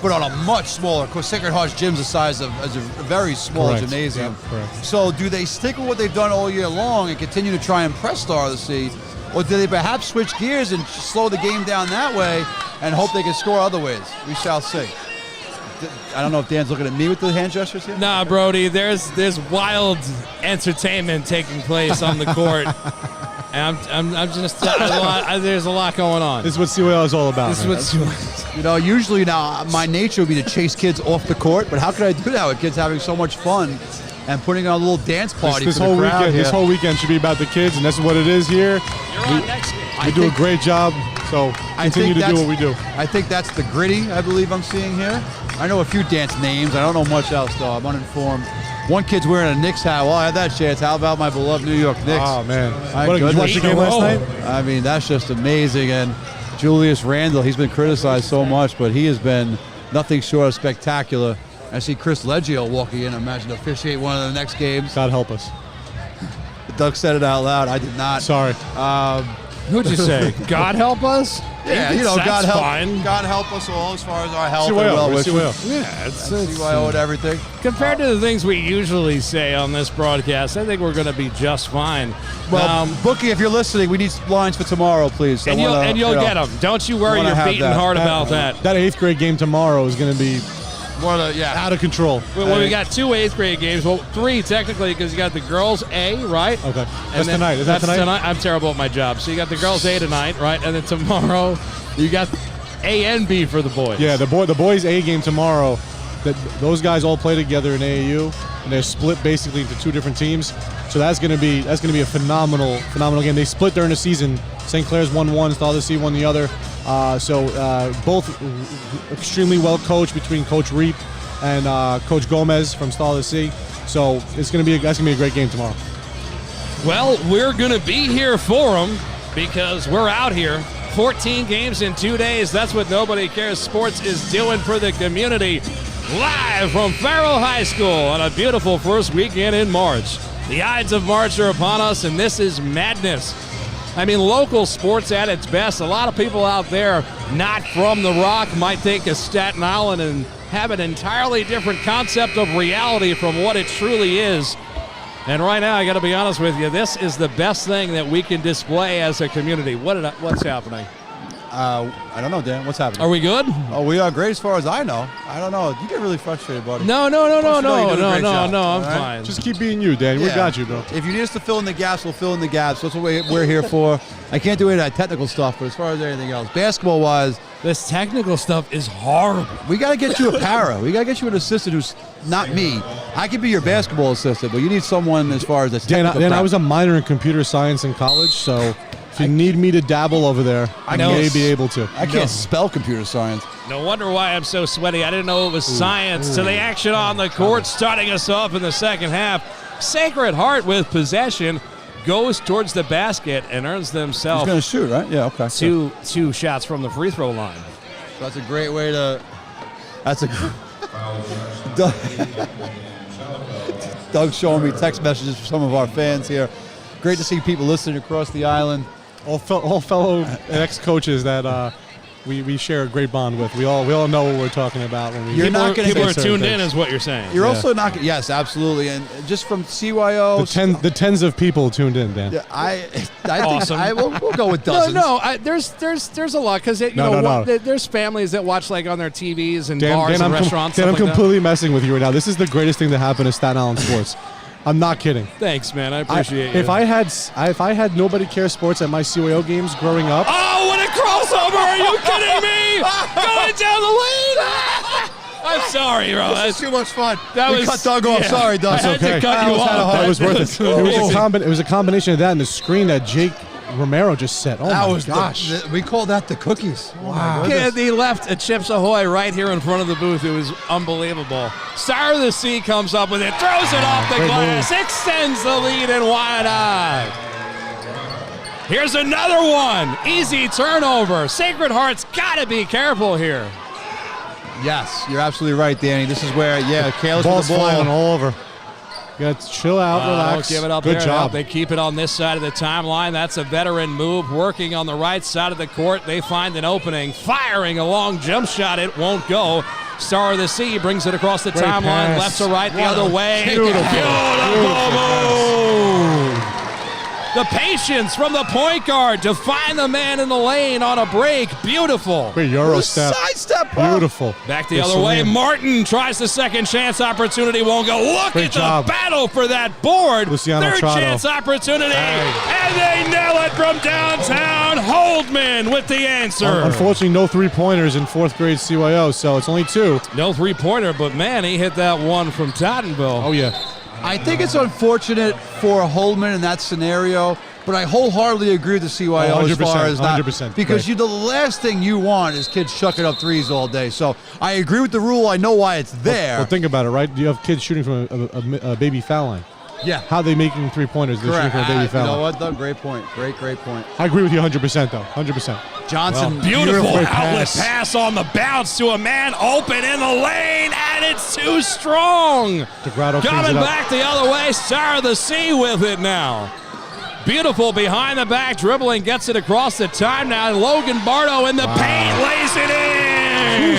but on a much smaller, of course, Sacred Heart's gym's the size of a very small Correct. gymnasium. Yep, correct. So do they stick with what they've done all year long and continue to try and press Star of the Sea, or do they perhaps switch gears and slow the game down that way and hope they can score other ways? We shall see. I don't know if Dan's looking at me with the hand gestures here. Nah, Brody, there's wild entertainment taking place on the court. And I'm just there's a lot going on. This is what CYO is all about. This is what You know, usually now my nature would be to chase kids off the court, but how could I do that with kids having so much fun and putting on a little dance party This for the whole crowd weekend. here? This whole weekend should be about the kids, and that's what it is here. You're on next game. We do a great job, so continue to do what we do. I think that's the gritty, I believe I'm seeing here. I know a few dance names. I don't know much else, though. I'm uninformed. One kid's wearing a Knicks hat. Well, I had that chance. How about my beloved New York Knicks? Oh, man. My Did you watch the game last night? I mean, that's just amazing. And Julius Randle, he's been criticized so much, but he has been nothing short of spectacular. I see Chris Leggio walking in. Imagine to officiate one of the next games. God help us. Doug said it out loud. I did not. Sorry. Who'd you say? God help us? Yeah, you know, That's God fine. help us all as far as our health and CYO, well we're wishes. CYO. Yeah, it's CYO and everything. compared to the things we usually say on this broadcast, I think we're going to be just fine. Well, Bookie, if you're listening, we need lines for tomorrow, please. And you'll get them. Don't you worry. wanna You're have beating that. hard about that. That 8th grade game tomorrow is going to be out of control. Well, we got 2 8th grade games. Well, 3 technically because you got the girls A, right? Okay. And That's then- tonight. Is that that's tonight? I'm terrible at my job. So you got the girls A tonight, right? And then tomorrow you got A and B for the boys. Yeah, the boys A game tomorrow. Those guys all play together in AAU, and they're split basically into 2 different teams. So that's going to be a phenomenal game. They split during the season. St. Clair's won one, Star of the Sea won the other. Both extremely well coached between Coach Reap and Coach Gomez from Star of the Sea. So that's going to be a great game tomorrow. Well, we're going to be here for them because we're out here. 14 games in 2 days. That's what Nobody Cares Sports is doing for the community. Live from Farrell High School on a beautiful first weekend in March. The Ides of March are upon us, and this is madness. I mean, local sports at its best. A lot of people out there not from the Rock might think of Staten Island and have an entirely different concept of reality from what it truly is. And right now, I got to be honest with you, this is the best thing that we can display as a community. What's happening? I don't know, Dan. What's happening? Are we good? Oh, we are great as far as I know. I don't know. You get really frustrated, buddy. No, you're doing a great job, I'm all right? fine. Just keep being you, Dan. We Yeah. got you, bro. If you need us to fill in the gaps, we'll fill in the gaps. That's what we're here for. I can't do any of that technical stuff, but as far as anything else, basketball-wise, This technical stuff is horrible. we got to get you a para. We got to get you an assistant who's not me. I could be your basketball assistant, but you need someone as far as the Dan, technical I prep. was a minor in computer science in college, so if you need me to dabble over there, I may be able to. I can't spell computer science. No wonder why I'm so sweaty. I didn't know it was science. To the action on the court, starting us off in the second half. Sacred Heart with possession. goes towards the basket and earns He's themselves going to shoot, right? Yeah, okay. two shots from the free throw line. So that's a great way to. That's a. Doug's showing me text messages from some of our fans here. Great to see people listening across the island. All fellow ex-coaches that we share a great bond with. We all know what we're talking about when we. People are tuned in, is what you're saying. You're also not. Yes, absolutely, and just from CYO. The tens of people tuned in, Dan. Yeah, I Awesome. think we'll go with dozens. There's a lot because there's families that watch like on their TVs and bars and restaurants. I'm completely messing with you right now. This is the greatest thing that happened to Staten Island sports. I'm not kidding. Thanks, man. I appreciate it. If I had Nobody Cares Sports at my CYO games growing up. Oh, what a crossover! Are you kidding me? Going down the lane. I'm sorry, bro. That's too much fun. We cut Doug off. Sorry, Doug. I had to cut you off. That was worth it. It was a combination of that and the screen that Jake Romero just set. Oh my gosh. We call that the cookies. Wow. Yeah, he left a Chips Ahoy right here in front of the booth. It was unbelievable. Star of the Sea comes up with it, throws it off the glass, extends the lead, and why not? Here's another one. Easy turnover. Sacred Heart's got to be careful here. Yes, you're absolutely right, Danny. This is where, Kale's Ball's with the ball. flying all over. You got to chill out, relax. Don't give it up. Good there. job. They keep it on this side of the timeline. That's a veteran move. Working on the right side of the court. They find an opening. Firing a long jump shot. It won't go. Star of the Sea brings it across the timeline. Left to right, the other way. Beautiful move. The patience from the point guard to find the man in the lane on a break. Beautiful. Great Euro step. Sidestep. Beautiful. Back the other way. Martin tries the second chance opportunity. Won't go. Look at the battle for that board. Third chance opportunity. And they nail it from downtown. Holdman with the answer. Unfortunately, no three-pointers in fourth grade CYO, so it's only two. No three-pointer, but man, he hit that one from Tottenville. Oh, yeah. I think it's unfortunate for Holdman in that scenario, but I wholeheartedly agree with the CYO as far as that. 100%. Because the last thing you want is kids chucking up threes all day. So I agree with the rule. I know why it's there. Well, think about it, right? You have kids shooting from a baby foul line. Yeah. How are they making three-pointers? They're shooting from a baby foul line. You know what, Doug? Great point. Great point. I agree with you 100%, though. 100%. Johnson, beautiful outlet pass on the bounce to a man open in the lane, and it's too strong. Coming back the other way, Star of the Sea with it now. Beautiful behind the back dribbling, gets it across the time now. Logan Bardo in the paint, lays it in.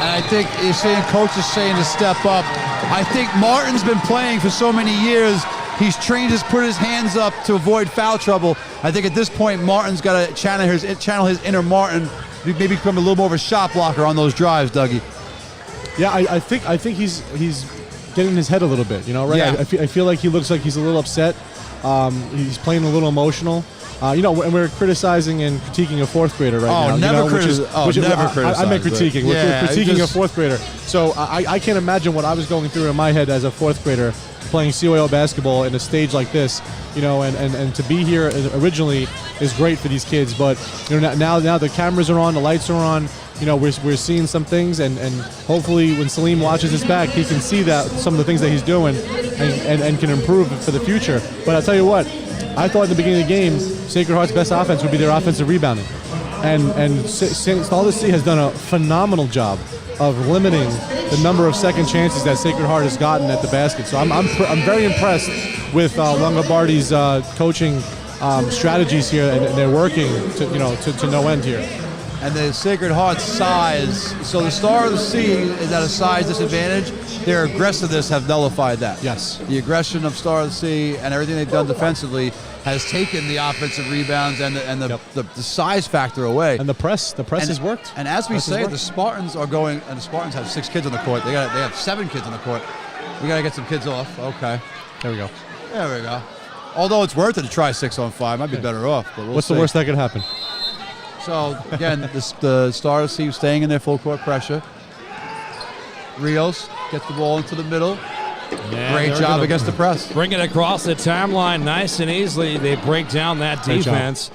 And I think you're seeing coaches saying to step up. I think Martin's been playing for so many years. He's trained to put his hands up to avoid foul trouble. I think at this point, Martin's got to channel his inner Martin, maybe become a little more of a shot blocker on those drives, Dougie. Yeah, I think he's getting in his head a little bit, right? Yeah. I feel like he looks like he's a little upset. He's playing a little emotional. And we're criticizing and critiquing a fourth grader right now. Never criticize. I meant critiquing. We're critiquing a fourth grader. So I can't imagine what I was going through in my head as a fourth grader playing CYO basketball in a stage like this. And to be here originally is great for these kids. But now the cameras are on, the lights are on. We're seeing some things, and hopefully when Salim watches this back, he can see that some of the things that he's doing and can improve for the future. But I'll tell you what, I thought in the beginning of the game, Sacred Heart's best offense would be their offensive rebounding. And Star of the Sea has done a phenomenal job of limiting the number of second chances that Sacred Heart has gotten at the basket. So I'm very impressed with Longobardi's coaching strategies here, and they're working to no end here. And the Sacred Heart's size, so the Star of the Sea is at a size disadvantage. Their aggressiveness have nullified that. Yes. The aggression of Star of the Sea and everything they've done defensively has taken the offensive rebounds and the size factor away. And the press has worked. And as we say, the Spartans are going, and the Spartans have 6 kids on the court. They have 7 kids on the court. We got to get some kids off. Okay. There we go. There we go. Although it's worth it to try 6-on-5. Might be better off. But What's the worst that could happen? So, again, the Star of the Sea staying in their full court pressure. Rios gets the ball into the middle. Yeah, great job against the press. Bring it across the timeline nice and easily. They break down that defense.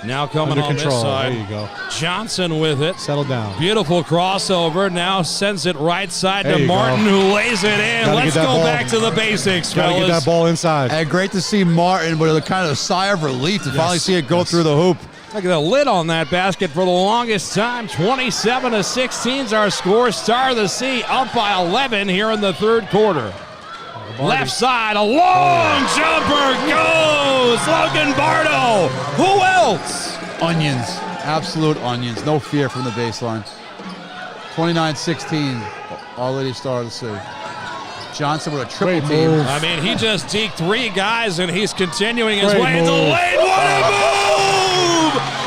Now coming Under on control. this side. There you go. Johnson with it. Settle down. Beautiful crossover. Now sends it right side There to you Martin, go. who lays it in. Gotta Let's get that go ball. back to the basics, Gotta fellas. get that ball inside. And great to see Martin with a kind of sigh of relief to finally see it go through the hoop. Look at the lid on that basket for the longest time. 27-16 is our score. Star of the Sea up by 11 here in the third quarter. Left side, a long jumper goes. Logan Bardo. Who else? Onions. Absolute onions. No fear from the baseline. 29-16. Our Lady Star of the Sea. Johnson with a triple Great team. move. I mean, he just deked 3 guys, and he's continuing his Great way into the move. lane. What a move!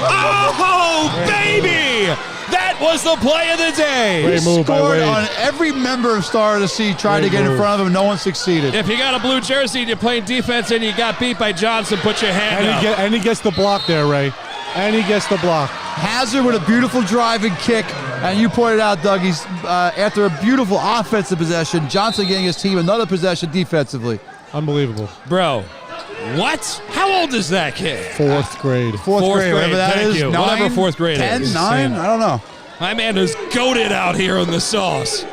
Oh, baby! That was the play of the day. Great move by Scored Wade. on every member of Star of the Sea, tried to Great get in move. front of him. No one succeeded. If you got a blue jersey and you're playing defense and you got beat by Johnson, put your hand up. And he gets the block there, Ray. And he gets the block. Hazard with a beautiful driving kick, and you pointed out, Doug, he's after a beautiful offensive possession, Johnson getting his team another possession defensively. Unbelievable. Bro, what? How old is that kid? Fourth grade. Fourth grade, whatever that thank is. you. 9, Whatever fourth grade 10, is. 9, I don't know. My man is goated out here in the sauce.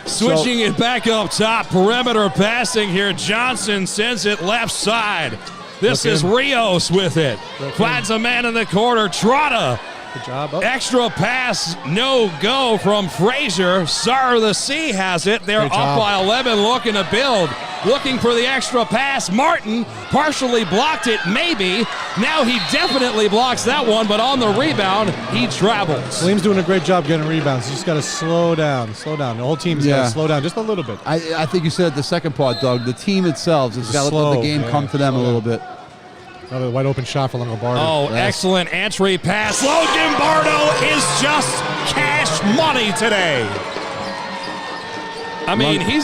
Switching it back up top, perimeter passing here. Johnson sends it left side. This is Rios with it. Finds a man in the corner. Trotta. Good job. Oh. Extra pass, no go from Frazier. Star of the Sea has it. They're Great up job. by 11, looking to build. Looking for the extra pass. Martin partially blocked it, maybe. Now he definitely blocks that one, but on the rebound, he travels. Salim's doing a great job getting rebounds. You just got to slow down. Slow down. The whole team's got to slow down just a little bit. I think you said it the second part, Doug. The team itself has got to let Slow, the game come to them a little bit. Another wide open shot for Longobardi. Oh, excellent entry pass. Logan Bardo is just cash money today. I mean, he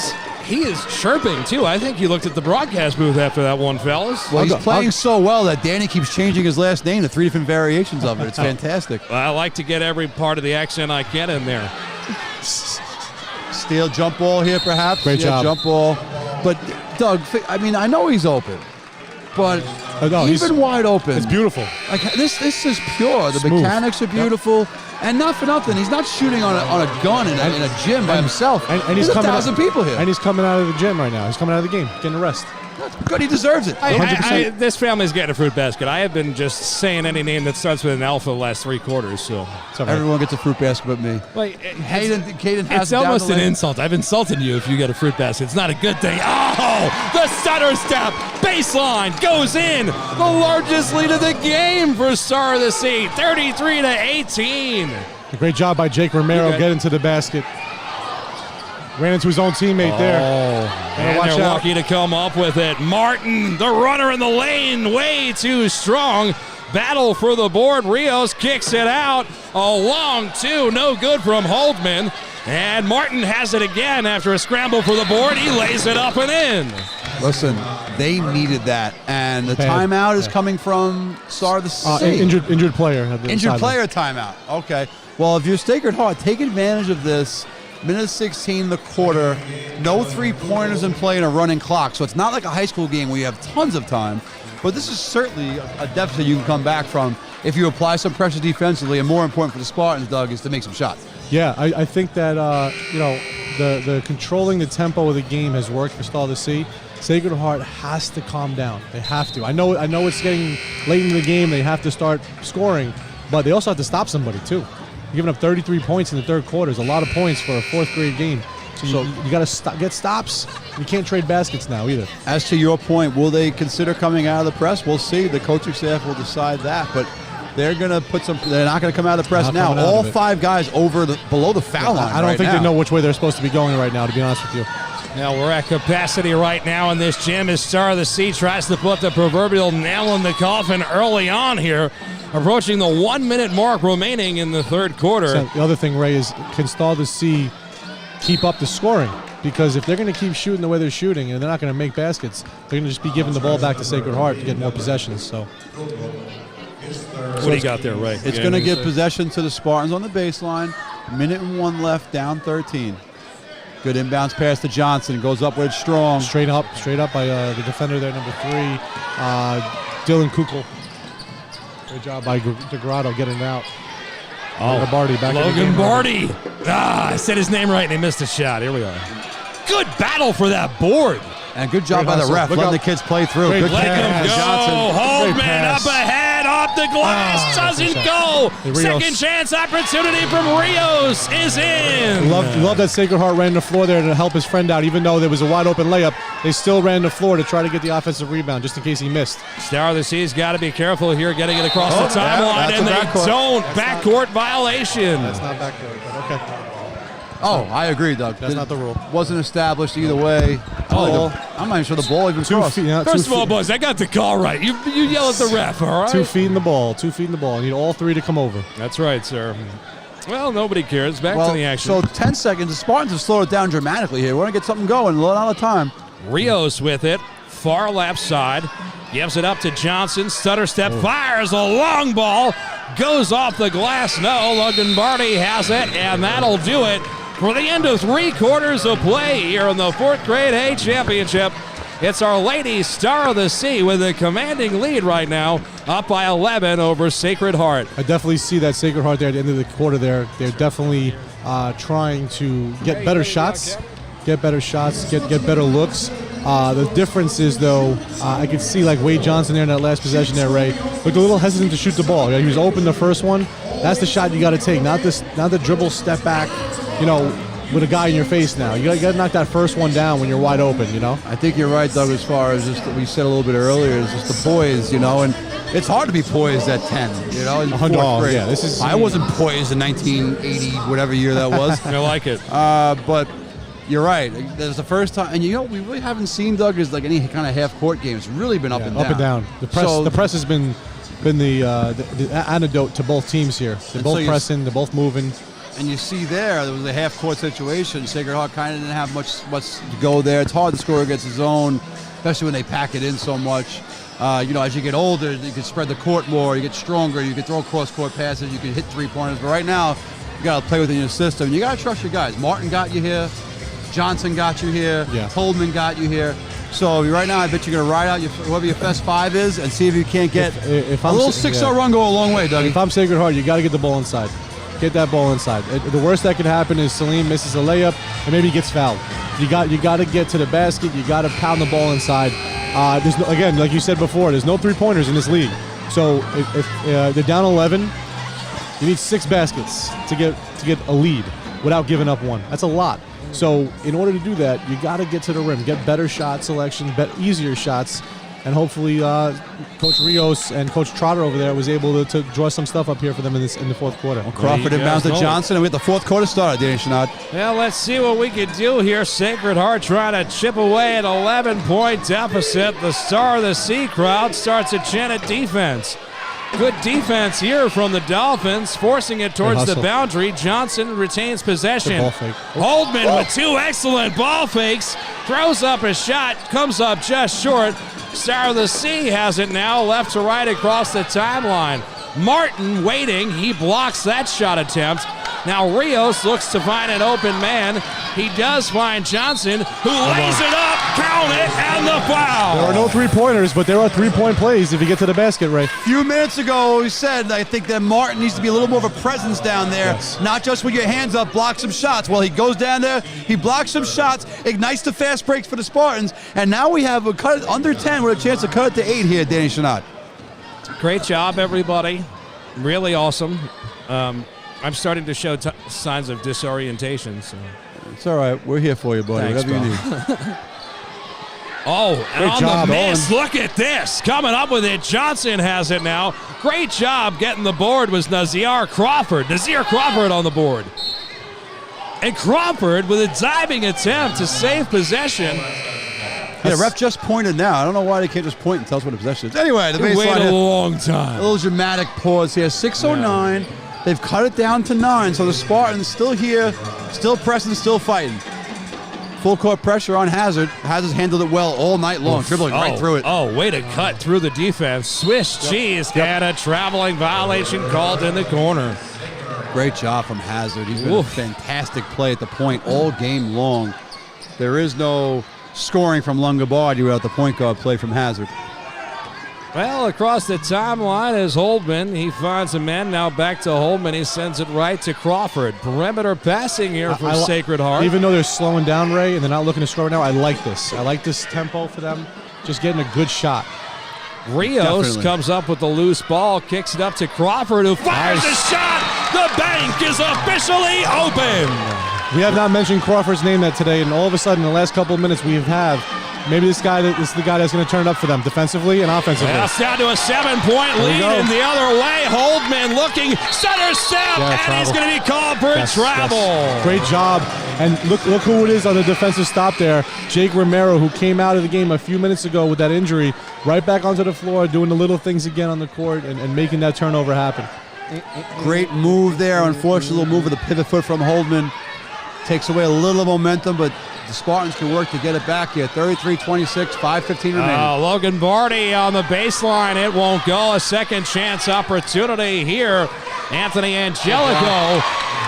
is chirping, too. I think he looked at the broadcast booth after that one, fellas. Well, he's playing so well that Danny keeps changing his last name to 3 different variations of it. It's fantastic. I like to get every part of the accent I can in there. Steal jump ball here, perhaps. Great job. Jump ball. But, Doug, I mean, I know he's open, but even wide open. It's beautiful. Like this is pure. The Smooth. mechanics are beautiful, and not for nothing, he's not shooting on a gun in a gym by himself. And There's he's coming 1,000 people here. And he's coming out of the gym right now. He's coming out of the game, getting a rest. Good, he deserves it. 100%. This family's getting a fruit basket. I have been just saying any name that starts with an alpha the last 3 quarters. So It's all right. Everyone gets a fruit basket but me. like, Caden has it's it down almost the an lane. insult. I've insulted you if you get a fruit basket. It's not a good thing. Oh, the stutter step, baseline goes in. The largest lead of the game for Star of the Sea, 33-18. A great job by Jake Romero Okay. getting to the basket. Ran into his own teammate there. And watch they're out. lucky to come up with it. Martin, the runner in the lane, way too strong. Battle for the board. Rios kicks it out. A long 2, no good from Holdman. And Martin has it again after a scramble for the board. He lays it up and in. Listen, they needed that, and the Bad. timeout is coming from Star of the Sea. Injured player. At the Injured sideline. player timeout. Okay. Well, if you're Sacred Heart, take advantage of this. Minute 16 the quarter. No three-pointers in play and a running clock. So it's not like a high school game where you have tons of time. But this is certainly a deficit you can come back from if you apply some pressure defensively. And more important for the Spartans, Doug, is to make some shots. Yeah, I think that the controlling the tempo of the game has worked for Star of the Sea. Sacred Heart has to calm down. They have to. I know it's getting late in the game. They have to start scoring, but they also have to stop somebody too. You're giving up 33 points in the third quarter. Is a lot of points for a fourth grade game. So you got to get stops. You can't trade baskets now either. As to your point, will they consider coming out of the press? We'll see. The coaching staff will decide that, but they're going to put some. They're not going to come out of the press Not now. coming out All of it. 5 guys below the foul line. I don't right think now. they know which way they're supposed to be going right now, to be honest with you. Now we're at capacity right now in this gym as Star of the Sea tries to put the proverbial nail in the coffin early on here, approaching the 1 minute mark remaining in the third quarter. So the other thing, Ray, is can Star of the Sea keep up the scoring? Because if they're going to keep shooting the way they're shooting and they're not going to make baskets, they're going to just be giving the ball back to Sacred Heart to get more possessions. So What do you got there, Ray? It's Yeah, going to you give say? possession to the Spartans on the baseline. 1:01 left, down 13. Good inbounds pass to Johnson. Goes up with strong. straight up by the defender there, number 3, Dylan Kukl. Good job by DeGrotto getting it out. Barty back Logan Barty. I said his name right and he missed a shot. Here we are. Good battle for that board. And good job by the ref, letting the kids play through. Good Let him go. Johnson. Holdman up ahead, off the glass, doesn't go. Second chance opportunity from Rios is in. Love that Sacred Heart ran the floor there to help his friend out. Even though there was a wide open layup, they still ran the floor to try to get the offensive rebound just in case he missed. Star of the Sea's got to be careful here, getting it across the timeline, and they don't. Backcourt violation. That's not backcourt, but okay. Oh, I agree, Doug. That's not the rule. Wasn't established either way. I'm not even sure the ball even crossed. First of all, boys, I got the call right. You yell at the ref, all right? 2 feet in the ball. 2 feet in the ball. You need all three to come over. That's right, sir. Well, nobody cares. Back to the action. So 10 seconds. The Spartans have slowed it down dramatically here. We want to get something going. A lot of time. Rios with it. Far left side. Gives it up to Johnson. Stutter step. Fires a long ball. Goes off the glass. No. Logan Barty has it, and that'll do it for the end of 3 quarters of play here in the 4th grade A championship. It's our ladies Star of the Sea with a commanding lead right now, up by 11 over Sacred Heart. I definitely see that Sacred Heart there at the end of the quarter there. They're definitely trying to get better shots, get better looks. The difference is, though, I could see like Wade Johnson there in that last possession there, Ray, looked a little hesitant to shoot the ball. He was open the first one. That's the shot you got to take, not the dribble, step back, with a guy in your face now. You got to knock that first one down when you're wide open, I think you're right, Doug, as far as just what we said a little bit earlier, is just the poise, and it's hard to be poised at 10, in 4th grade. Yeah, I wasn't poised in 1980, whatever year that was. I like it. But you're right. There's the first time, and we really haven't seen, Doug, is like any kind of half-court game. It's really been up and down. Up and down. The press has been the antidote to both teams here. They're both pressing. They're both moving. And you see there was a half-court situation. Sacred Heart kind of didn't have much to go there. It's hard to score against his own, especially when they pack it in so much. As you get older, you can spread the court more. You get stronger. You can throw cross-court passes. You can hit three-pointers. But right now, you got to play within your system. You got to trust your guys. Martin got you here. Johnson got you here. Yeah. Coleman got you here. So right now, I bet you're going to ride out whoever your best 5 is and see if you can't get a little 6-0 run go a long way, Doug. If I'm Sacred Heart, you got to get the ball inside. Get that ball inside. The worst that could happen is Salim misses a layup and maybe he gets fouled. You got to get to the basket. You got to pound the ball inside. There's again, like you said before, there's no 3-pointers in this league. So if they're down 11, you need 6 baskets to get a lead without giving up 1. That's a lot. So in order to do that, you got to get to the rim, get better shot selection, easier shots. And hopefully, Coach Rios and Coach Trotter over there was able to draw some stuff up here for them in the 4th quarter. Crawford inbounds to Johnson, and we get the 4th quarter started, Danny Chanod. Well, let's see what we can do here. Sacred Heart trying to chip away an 11-point deficit. The Star of the Sea crowd starts a chant at defense. Good defense here from the Dolphins, forcing it towards the boundary. Johnson retains possession. Holdman with 2 excellent ball fakes, throws up a shot, comes up just short. Star of the Sea has it now, left to right across the timeline. Martin waiting, he blocks that shot attempt. Now Rios looks to find an open man. He does find Johnson, who lays it up, count it, and the foul. There are no 3-pointers, but there are 3-point plays if you get to the basket, Ray. A few minutes ago, we said, I think that Martin needs to be a little more of a presence down there, not just with your hands up, block some shots. Well, he goes down there, he blocks some shots, ignites the fast breaks for the Spartans, and now we have a cut under 10 with a chance to cut it to 8 here, Danny Chanod. Great job, everybody. Really awesome. I'm starting to show signs of disorientation. So. It's all right. We're here for you, buddy. Thanks, whatever you need. And on the miss, look at this. Coming up with it, Johnson has it now. Great job getting the board was Nazir Crawford. Nazir Crawford on the board. And Crawford with a diving attempt to save possession. Yeah, the ref just pointed now. I don't know why they can't just point and tell us what the possession is. Anyway, the baseline. Wait a long time. A little dramatic pause here. 6:09. Yeah. They've cut it down to 9, so the Spartans still here, still pressing, still fighting. Full court pressure on Hazard. Hazard's handled it well all night long, dribbling right through it. Oh, way to cut through the defense. Swiss cheese and a traveling violation called in the corner. Great job from Hazard. He's been a fantastic play at the point all game long. There is no scoring from Longobardi without the point guard play from Hazard. Well, across the timeline is Holdman. He finds a man. Now back to Holdman. He sends it right to Crawford. Perimeter passing here from Sacred Heart. Even though they're slowing down, Ray, and they're not looking to score right now, I like this. I like this tempo for them. Just getting a good shot. Rios comes up with the loose ball, kicks it up to Crawford, who fires a shot. The bank is officially open. We have not mentioned Crawford's name that today, and all of a sudden, in the last couple of minutes, we have. Maybe this is the guy that's going to turn it up for them defensively and offensively. Well, it's down to a 7-point lead, and the other way, Holdman looking, center step, and he's going to be called for travel. Yes. Great job. And look who it is on the defensive stop there. Jake Romero, who came out of the game a few minutes ago with that injury, right back onto the floor, doing the little things again on the court and making that turnover happen. Great move there. Unfortunately, little move with a pivot foot from Holdman. Takes away a little momentum, but the Spartans can work to get it back here. 33-26, 5:15 remaining. Logan Barty on the baseline. It won't go. A second chance opportunity here. Anthony Angelico.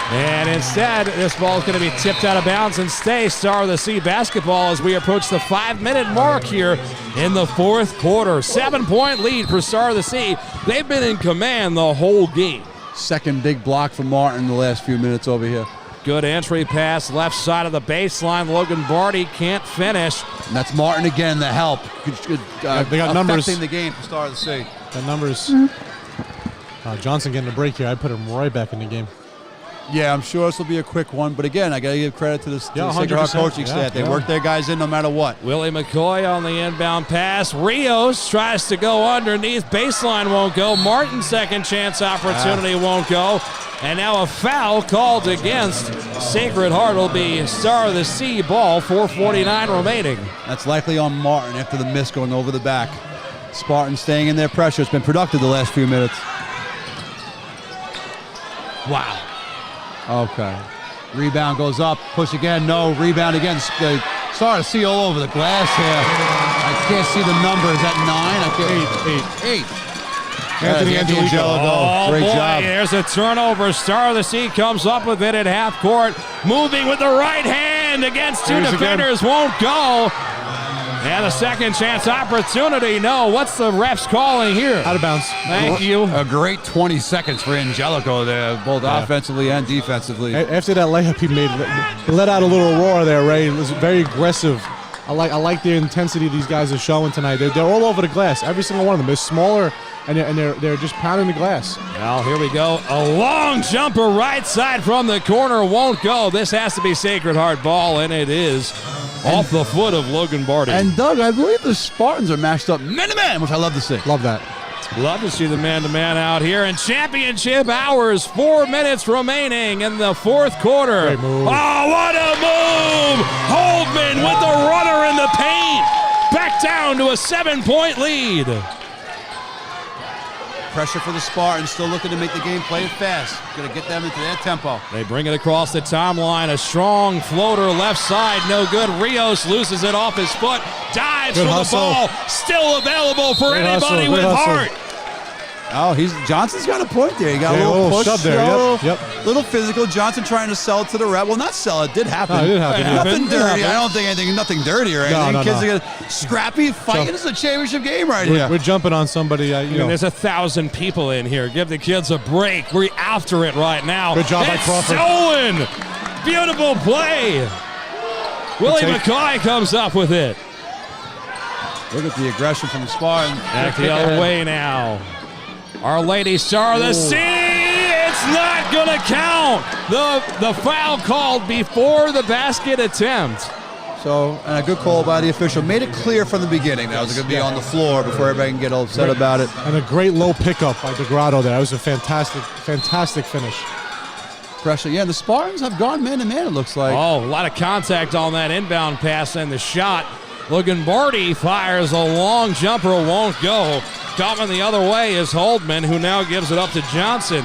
And instead, this ball is going to be tipped out of bounds and stay Star of the Sea basketball as we approach the 5-minute mark here in the fourth quarter. 7-point lead for Star of the Sea. They've been in command the whole game. Second big block for Martin in the last few minutes over here. Good entry pass, left side of the baseline. Logan Barty can't finish. And that's Martin again, the help. Good, they got numbers. Affecting the game for Star of the Sea. The numbers. Johnson getting a break here. I put him right back in the game. Yeah, I'm sure this will be a quick one. But again, I got to give credit to the Sacred Heart 100%. coaching staff. They work their guys in no matter what. Willie McCoy on the inbound pass. Rios tries to go underneath. Baseline won't go. Martin's second chance opportunity won't go. And now a foul called against Sacred Heart will be Star of the Sea ball, 4:49 remaining. That's likely on Martin after the miss going over the back. Spartans staying in their pressure. It's been productive the last few minutes. Wow. Okay. Rebound goes up. Push again. No. Rebound again. Star of the Sea all over the glass here. I can't see the numbers. At 9? I can't. 8. Anthony Angelico. Oh, great boy, job. There's a turnover. Star of the Sea comes up with it at half court. Moving with the right hand against two defenders. Won't go. And a second chance opportunity. No. What's the refs calling here? Out of bounds. Thank you. A great 20 seconds for Angelico there, both offensively and defensively. After that layup he made, he let out a little roar there, Ray. It was very aggressive. I like the intensity these guys are showing tonight. They're all over the glass. Every single one of them. They're smaller, and they're just pounding the glass. Well, here we go. A long jumper right side from the corner won't go. This has to be Sacred Heart ball, and it is off the foot of Logan Barty. And Doug, I believe the Spartans are matched up man-to-man, which I love to see. Love that. Love to see the man-to-man out here. And championship hours, 4 minutes remaining in the fourth quarter. Great move. Oh, what a move! Holdman with the runner in the paint. Back down to a 7-point lead. Pressure for the Spartans, still looking to make the game play it fast. Going to get them into their tempo. They bring it across the timeline. A strong floater left side, no good. Rios loses it off his foot. Dives Good for hustle. the ball. Still available for Great anybody hustle, with good hustle. heart. Oh, Johnson's got a point there. He got Yeah, a little push shove there. Yep. Little physical. Johnson trying to sell it to the rep. Well, not sell it. Did happen. No, it did happen. It happened. Nothing dirty. I don't think nothing dirty or anything. No, Kids no. are gonna scrappy fighting. This is a championship game right here. We're jumping on somebody. There's 1,000 people in here. Give the kids a break. We're after it right now. Good job by It's Crawford. stolen. Beautiful play. Willie take. McCoy comes up with it. Look at the aggression from the Spartans. Back the other way now. Our Lady Star of the Sea. It's not going to count. The foul called before the basket attempt. So, and a good call by the official. Made it clear from the beginning that was going to be on the floor before everybody can get upset about it. And a great low pickup by DeGrotto there. That was a fantastic finish. Pressure. Yeah, the Spartans have gone man-to-man, it looks like. Oh, a lot of contact on that inbound pass and the shot. Logan Barty fires a long jumper, won't go. Coming the other way is Holdman, who now gives it up to Johnson.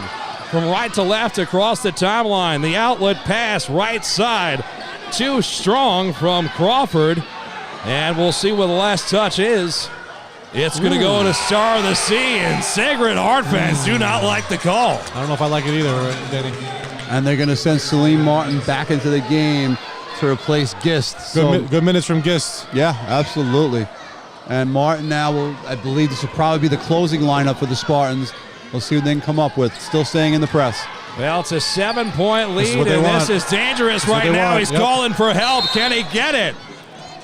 From right to left across the timeline, the outlet pass right side. Too strong from Crawford. And we'll see what the last touch is. It's going to go to Star of the Sea, and Sacred Heart fans do not like the call. I don't know if I like it either, Danny. And they're going to send Salim Martin back into the game to replace Gist. Good minutes from Gist. Yeah, absolutely. And Martin now will, I believe this will probably be the closing lineup for the Spartans. We'll see what they can come up with. Still staying in the press. Well, it's a 7-point lead, and want. this is dangerous right now. Want. He's calling for help. Can he get it?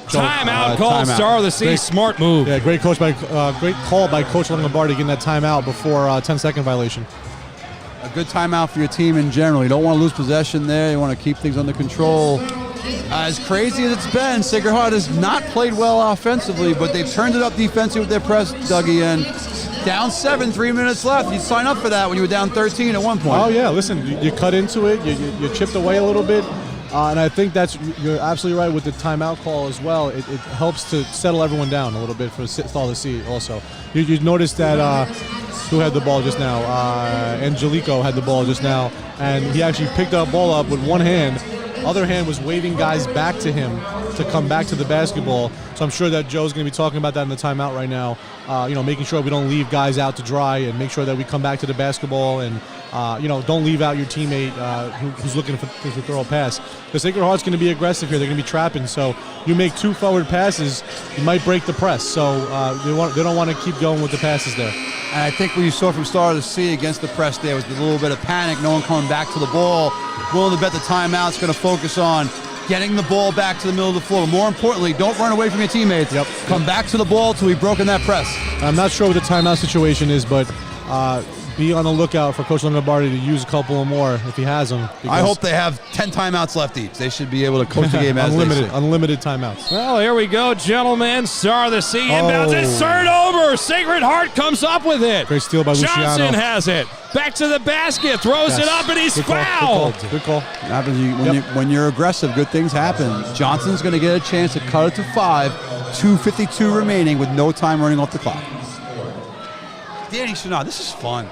Timeout called. Timeout. Star of the Sea. Smart move. Yeah, great call by Coach Longobardi getting that timeout before 10-second violation. A good timeout for your team in general. You don't want to lose possession there. You want to keep things under control. As crazy as it's been, Sacred Heart has not played well offensively, but they've turned it up defensively with their press, Dougie, and down 7, 3 minutes left. You'd sign up for that when you were down 13 at one point. Oh, yeah. Listen, you cut into it. You chipped away a little bit. And I think you're absolutely right with the timeout call as well. It helps to settle everyone down a little bit for Stall to see also. You noticed that who had the ball just now? Angelico had the ball just now. And he actually picked that ball up with one hand. Other hand was waving guys back to him to come back to the basketball. So I'm sure that Joe's going to be talking about that in the timeout right now. Making sure we don't leave guys out to dry and make sure that we come back to the basketball and don't leave out your teammate who's looking to throw a pass. The Sacred Heart's going to be aggressive here. They're going to be trapping. So you make 2 forward passes, you might break the press. So they don't want to keep going with the passes there. And I think what you saw from Star of the Sea against the press there was a little bit of panic, no one coming back to the ball. Willing to bet the timeout's going to focus on getting the ball back to the middle of the floor. More importantly, don't run away from your teammates. Yep. Come back to the ball till we've broken that press. I'm not sure what the timeout situation is, but be on the lookout for Coach Longobardi to use a couple more if he has them. I hope they have 10 timeouts left each. They should be able to coach the game as unlimited timeouts. Well, here we go, gentlemen. Star of the Sea inbounds. It's turned over. Sacred Heart comes up with it. Great steal by Luciano. Johnson has it. Back to the basket. Throws it up, and he's fouled. Good call. It happens when you're aggressive, good things happen. Johnson's going to get a chance to cut it to 5, 2:52 remaining with no time running off the clock. Danny Chanod, this is fun.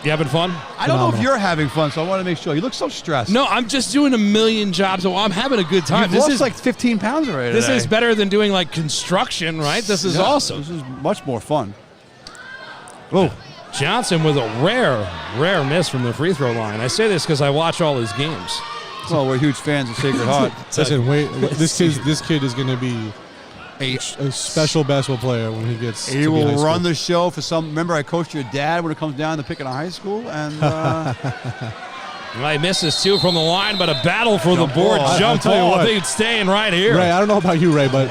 You having fun? I don't know if you're having fun, so I want to make sure. You look so stressed. No, I'm just doing a million jobs, so I'm having a good time. You've lost like 15 pounds already This today. is better than doing like construction, right? This is awesome. This is much more fun. Oh, Johnson with a rare miss from the free throw line. I say this because I watch all his games. Well, we're huge fans of Sacred Heart. Listen, this kid is going to be a special basketball player when he gets He to be high will school. run the show for some. Remember, I coached your dad when it comes down to picking a high school, and Well, he misses 2 from the line, but a battle for the board. ball. Jump tell you ball. what. I think it's staying right here. Ray, I don't know about you, Ray, but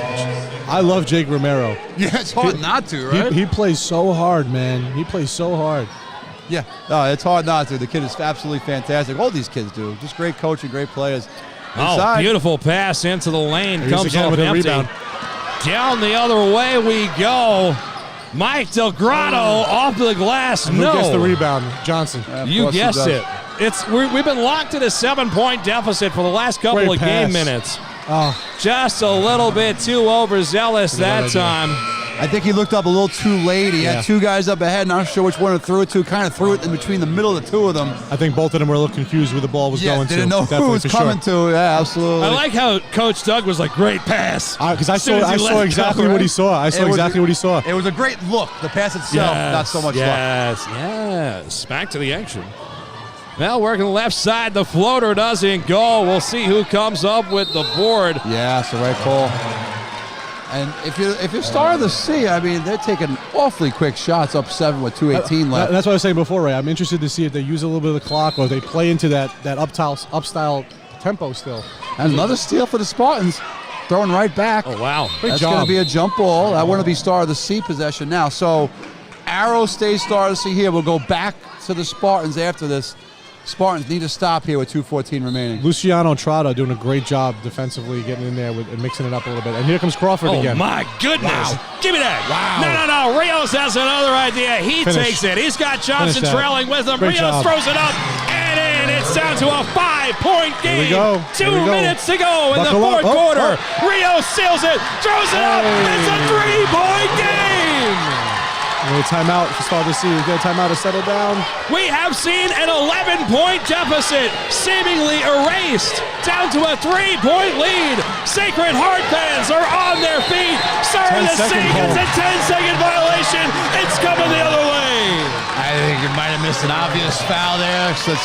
I love Jake Romero. yeah, it's hard not to, right? He plays so hard, man. He plays so hard. Yeah, no, it's hard not to. The kid is absolutely fantastic. All these kids do. Just great coaching, great players. Oh, Inside. beautiful pass into the lane. Here's Comes again off with a empty. rebound. Down the other way we go. Mike Delgrado off the glass. Who No. gets the rebound? Johnson. Of You course he guessed does. it. We've been locked at a 7-point deficit for the last couple Great of game pass. minutes. Oh, Just a little bit too overzealous that idea. time. I think he looked up a little too late. He had 2 guys up ahead, not sure which one to throw it to. Kind of threw it in between the middle of the 2 of them. I think both of them were a little confused where the ball was going to. Didn't know who Definitely, was for coming sure. to. Yeah, absolutely. I like how Coach Doug was like, great pass. Because I As soon as he let saw it exactly go, what right? he saw. I saw It was- exactly what he saw. It was a great look. The pass itself, not so much luck. Yes. Back to the action. Well, working the left side, the floater doesn't go. We'll see who comes up with the board. Yeah, it's the right call. And if you're Star of the Sea, I mean, they're taking awfully quick shots up 7 with 2:18 left. That's what I was saying before, Ray. I'm interested to see if they use a little bit of the clock or if they play into that upstyle tempo still. And another steal for the Spartans, throwing right back. Oh, wow. That's job. going to be a jump ball. I want to be Star of the Sea possession now. So Arrow stays Star of the Sea here. We'll go back to the Spartans after this. Spartans need to stop here with 2:14 remaining. Luciano Trotta doing a great job defensively, getting in there and mixing it up a little bit. And here comes Crawford Oh, again. my goodness. Wow. Give me that. Wow. No. Rios has another idea. He Finish. takes it. He's got Johnson Finish that. trailing with him. Great Rios job. throws it up and in. It's down to a 5-point Here game. we go. 2 Here we go. minutes to go in the Buckle up. fourth Oh, quarter. Rios seals it, throws it up. Hey. It's a 3-point game. We need a timeout for Star of the Sea. We get a timeout to settle down. We have seen an 11-point deficit seemingly erased down to a 3-point lead. Sacred Heart fans are on their feet. Star of the Sea 10-second gets hold. a 10-second violation. It's coming the other way. I think you might have missed an obvious foul there. So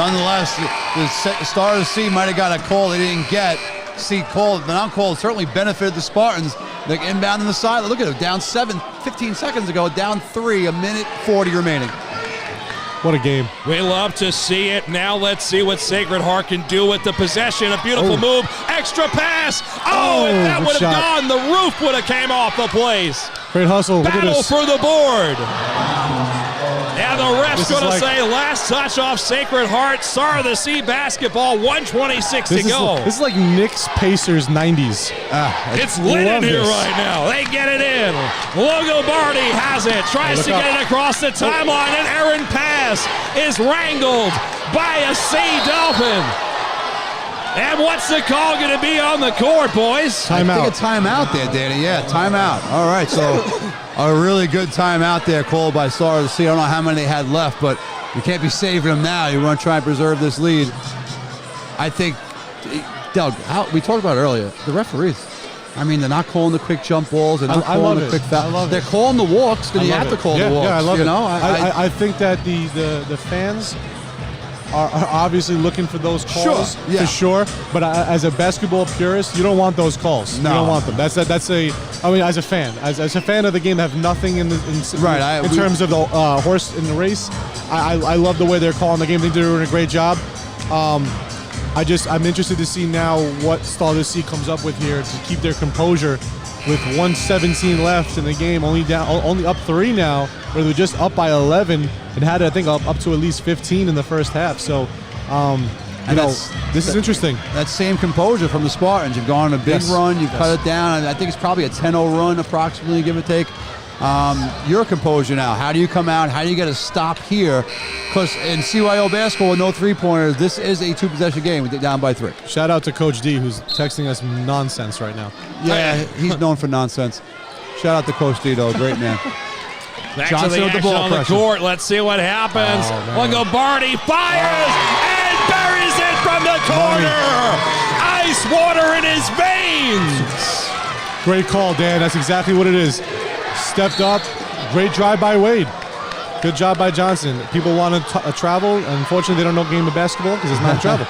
nonetheless, the Star of the Sea might have got a call they didn't get. see called, the non-call certainly benefited the Spartans. They're inbound on the side. Look at it, down 15 seconds ago, down 3, a minute 40 remaining. What a game. We love to see it. Now let's see what Sacred Heart can do with the possession. A beautiful move. Extra pass. Oh, if that would have gone, the roof would have came off the place. Great hustle. Look at Battle this. for the board. And the ref's going to say last touch off Sacred Heart. Star of the Sea basketball, 1:26 to go. This is like Knicks Pacers 90s. It's lit in here right now. They get it in. Longobardi has it. Tries to get it across the timeline. An errant pass is wrangled by a Sea Dolphin. And what's the call going to be on the court, boys? Timeout. I think a timeout there, Danny. Yeah, timeout. All right, so a really good timeout there called by Star of the Sea. I don't know how many they had left, but you can't be saving them now. You want to try and preserve this lead. I think, Doug, we talked about it earlier, the referees. I mean, they're not calling the quick jump balls. They're not calling the quick fouls. They're calling the walks, then you have to call the walks. Yeah, I love it. I I think that the fans are obviously looking for those calls for sure. But as a basketball purist, you don't want those calls. No. You don't want them. That's a. I mean, as a fan, as a fan of the game, that have nothing in terms of the horse in the race. I love the way they're calling the game. I think they're doing a great job. I'm interested to see now what Star of the Sea comes up with here to keep their composure with 1:17 left in the game, only up 3 now, where they're just up by 11 and had, I think, up to at least 15 in the first half. So, this is interesting. That same composure from the Spartans. You've gone on a big run, you've cut it down, and I think it's probably a 10-0 run approximately, give or take. Your composure now. How do you come out? How do you get a stop here? Because in CYO basketball with no three-pointers, this is a 2-possession game. We get down by 3. Shout out to Coach D, who's texting us nonsense right now. Yeah, he's known for nonsense. Shout out to Coach D, though. Great man. Back Johnson to the with the action ball on the court. Let's see what happens. Longobardi fires and buries it from the corner. Ice water in his veins. Great call, Dan. That's exactly what it is. Stepped up. Great drive by Wade. Good job by Johnson. People want to travel. Unfortunately, they don't know game of basketball because it's not travel.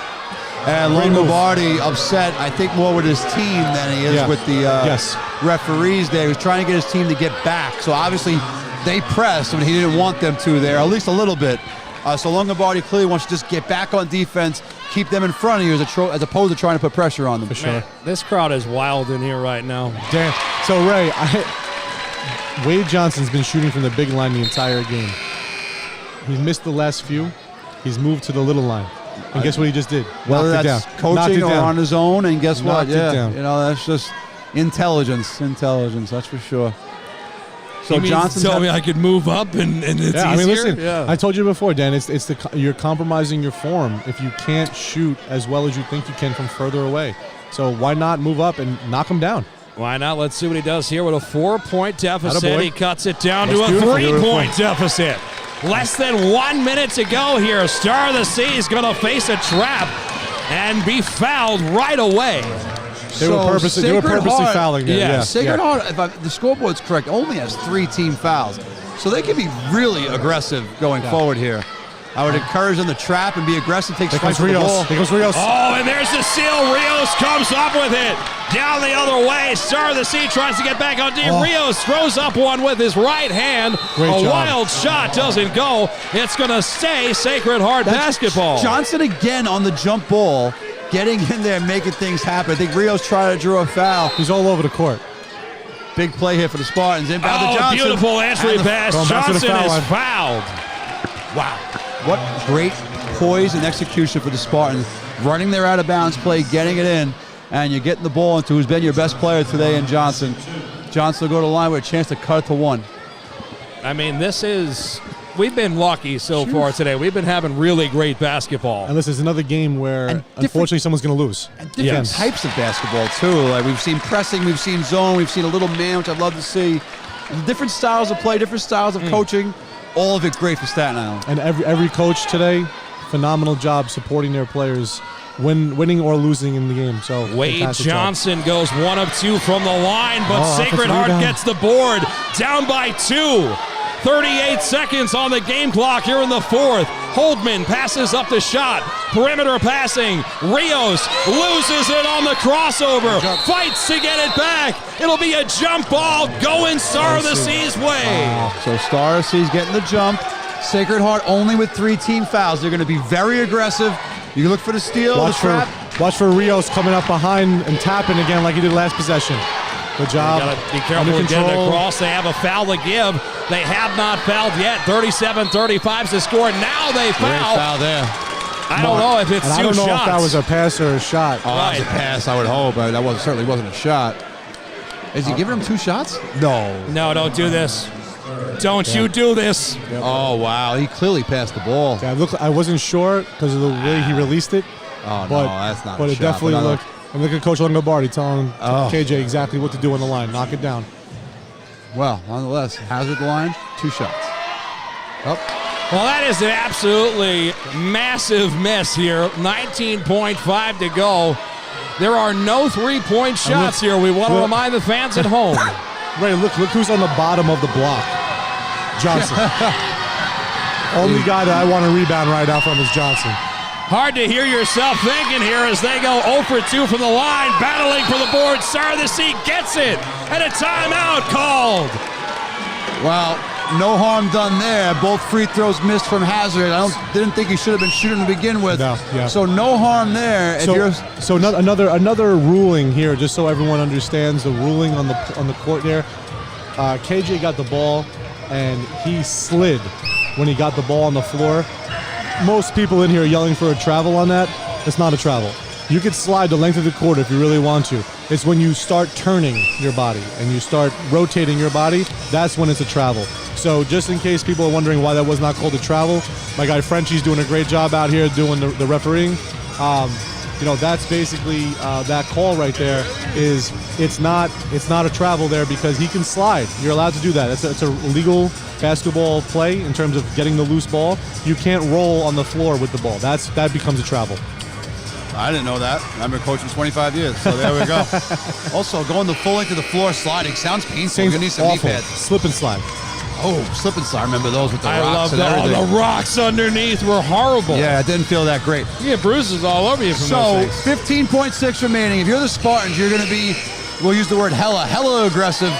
And Longobardi upset, I think, more with his team than he is with the referees there. He was trying to get his team to get back. So obviously they pressed when he didn't want them to there, at least a little bit. So Longobardi clearly wants to just get back on defense, keep them in front of you as opposed to trying to put pressure on them. For sure. Man, this crowd is wild in here right now. Damn. So, Ray, Wade Johnson's been shooting from the big line the entire game. He's missed the last few. He's moved to the little line. And guess what he just did? Whether that's coaching or on his own, and guess what? Yeah, that's just intelligence. Intelligence, that's for sure. So Johnson tell me I could move up and it's easier? I mean, listen, I told you before, Dan, you're compromising your form if you can't shoot as well as you think you can from further away. So why not move up and knock him down? Why not? Let's see what he does here with a 4-point deficit. Attaboy. He cuts it down to a 3-point deficit. Less than 1 minute to go here. Star of the Sea is going to face a trap and be fouled right away. They were purposely fouling there. Yeah. Sacred Heart, if the scoreboard's correct, only has 3 team fouls. So they can be really aggressive going forward here. I would encourage them to trap and be aggressive. Take strikes with the ball. Here goes Rios. Oh, and there's the steal. Rios comes up with it. Down the other way. Star of the Sea tries to get back on D. Rios throws up one with his right hand. Great job. Wild shot doesn't go. It's going to stay Sacred Heart basketball. Johnson again on the jump ball, getting in there and making things happen. I think Rios tried to draw a foul. He's all over the court. Big play here for the Spartans. Inbound to Johnson. Beautiful entry pass. Johnson is fouled. Wow. What great poise and execution for the Spartans. Running their out-of-bounds play, getting it in, and you're getting the ball into who's been your best player today in Johnson. Johnson will go to the line with a chance to cut it to 1. I mean, we've been lucky so far today. We've been having really great basketball. And this is another game where, unfortunately, someone's going to lose. And different types of basketball, too. Like we've seen pressing, we've seen zone, we've seen a little man, which I'd love to see. Different styles of play, different styles of coaching. All of it great for Staten Island. And every coach today, phenomenal job supporting their players, winning or losing in the game. So Wade Johnson goes 1 of 2 from the line, but Sacred Heart gets the board, down by 2. 38 seconds on the game clock here in the 4th. Holdman passes up the shot. Perimeter passing. Rios loses it on the crossover. Fights to get it back. It'll be a jump ball going Star of the Sea's way. So Star of the Sea's getting the jump. Sacred Heart only with 3 team fouls. They're going to be very aggressive. You can look for the steal, the trap. Watch for Rios coming up behind and tapping again like he did last possession. Good job. You gotta be careful with getting across. They have a foul to give. They have not fouled yet. 37-35 to score. Now they foul. Foul there. I don't know if it's and 2 shots. I don't know if that was a pass or a shot. Oh, that was a pass, I would hope. But that certainly wasn't a shot. Is he giving him 2 shots? No. No, don't do this. Don't you do this. Yep. Oh, wow. He clearly passed the ball. Yeah, I wasn't sure because of the way he released it. Oh, but, no, that's not But a it shot. definitely looked. I'm looking at Coach Longobardi telling KJ exactly what to do on the line. Knock it down. Well, nonetheless, hazard line, 2 shots. Up. Well, that is an absolutely massive miss here. 19.5 to go. There are no 3-point shots here. We want to remind the fans at home. Ray, look who's on the bottom of the block. Johnson. Only guy that I want to rebound right now from is Johnson. Hard to hear yourself thinking here as they go 0 for 2 from the line, battling for the board. Star of the Sea gets it, and a timeout called. Well, no harm done there. Both free throws missed from Hazard. Didn't think he should have been shooting to begin with. No, yeah. So no harm there. So another ruling here, just so everyone understands the ruling on the court there. KJ got the ball, and he slid when he got the ball on the floor. Most people in here are yelling for a travel on that. It's not a travel. You could slide the length of the court if you really want to. It's when you start turning your body and you start rotating your body, that's when it's a travel. So just in case people are wondering why that was not called a travel, my guy Frenchie's doing a great job out here doing the refereeing. That's basically that call right there is it's not a travel there because he can slide. You're allowed to do that. It's a legal basketball play in terms of getting the loose ball. You can't roll on the floor with the ball. That becomes a travel. I didn't know that. I've been coaching 25 years, so there we go. Also, going the full length of the floor sliding sounds painful. You need some knee pads. Slip and slide. Oh, slip and slide. I remember those with the I rocks love and everything. The rocks underneath were horrible. Yeah, it didn't feel that great. You get bruises all over you from those things. 15.6 remaining. If you're the Spartans, you're going to be, we'll use the word hella aggressive.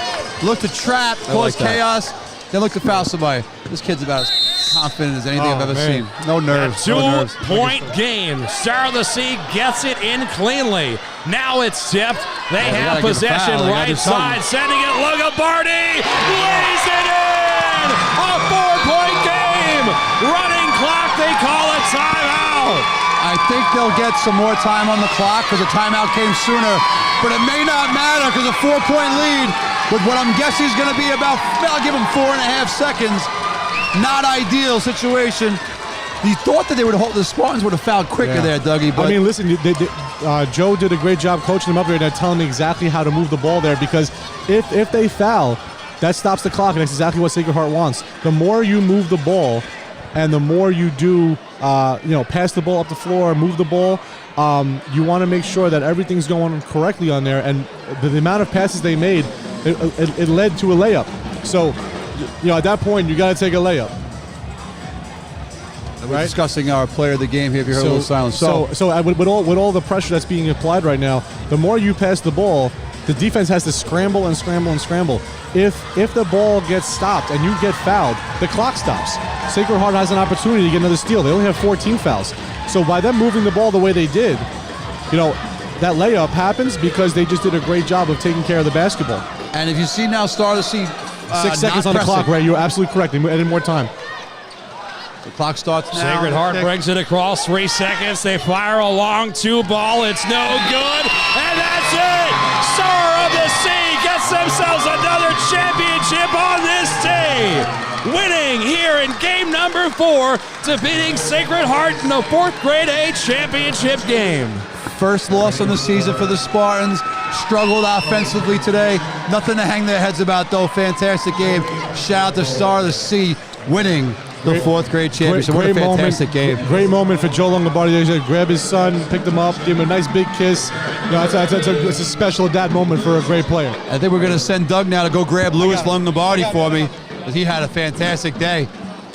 Look to trap, cause chaos, then look to foul somebody. This kid's about as confident as anything I've ever seen. No nerves. A 2-point game. Star of the Sea gets it in cleanly. Now it's tipped. They have possession right side. Sending it. Longobardi lays it in. A 4-point game. Running clock. They call a timeout. I think they'll get some more time on the clock because the timeout came sooner. But it may not matter because a 4-point lead with what I'm guessing is going to be about, I'll give them 4.5 seconds. Not ideal situation. You thought that the Spartans would have fouled quicker there, Dougie. But I mean, listen, Joe did a great job coaching them up there and telling me exactly how to move the ball there because if they foul, that stops the clock, and that's exactly what Sacred Heart wants. The more you move the ball and the more you do, pass the ball up the floor, move the ball, you want to make sure that everything's going correctly on there. And the amount of passes they made, it led to a layup. So, at that point, you got to take a layup. We're discussing our player of the game here. If you heard a little silence. So with all the pressure that's being applied right now, the more you pass the ball, the defense has to scramble and scramble and scramble. If the ball gets stopped and you get fouled, the clock stops. Sacred Heart has an opportunity to get another steal. They only have 14 fouls. So by them moving the ball the way they did, that layup happens because they just did a great job of taking care of the basketball. And if you see now, Star to see 6 seconds on the clock, Ray. You're absolutely correct. They added more time. The clock starts now. Sacred Heart brings it across. 3 seconds. They fire a long 2 ball. It's no good. And that's it. Star of the Sea gets themselves another championship on this day. Winning here in game number 4, defeating Sacred Heart in the 4th grade A championship game. First loss of the season for the Spartans. Struggled offensively today. Nothing to hang their heads about, though. Fantastic game. Shout out to Star of the Sea winning the 4th grade championship. What a fantastic game. Great moment for Joe Longobardi. He grabbed his son, picked him up, gave him a nice big kiss. It's a special dad moment for a great player. I think we're going to send Doug now to go grab Louis Longobardi for me, because he had a fantastic day.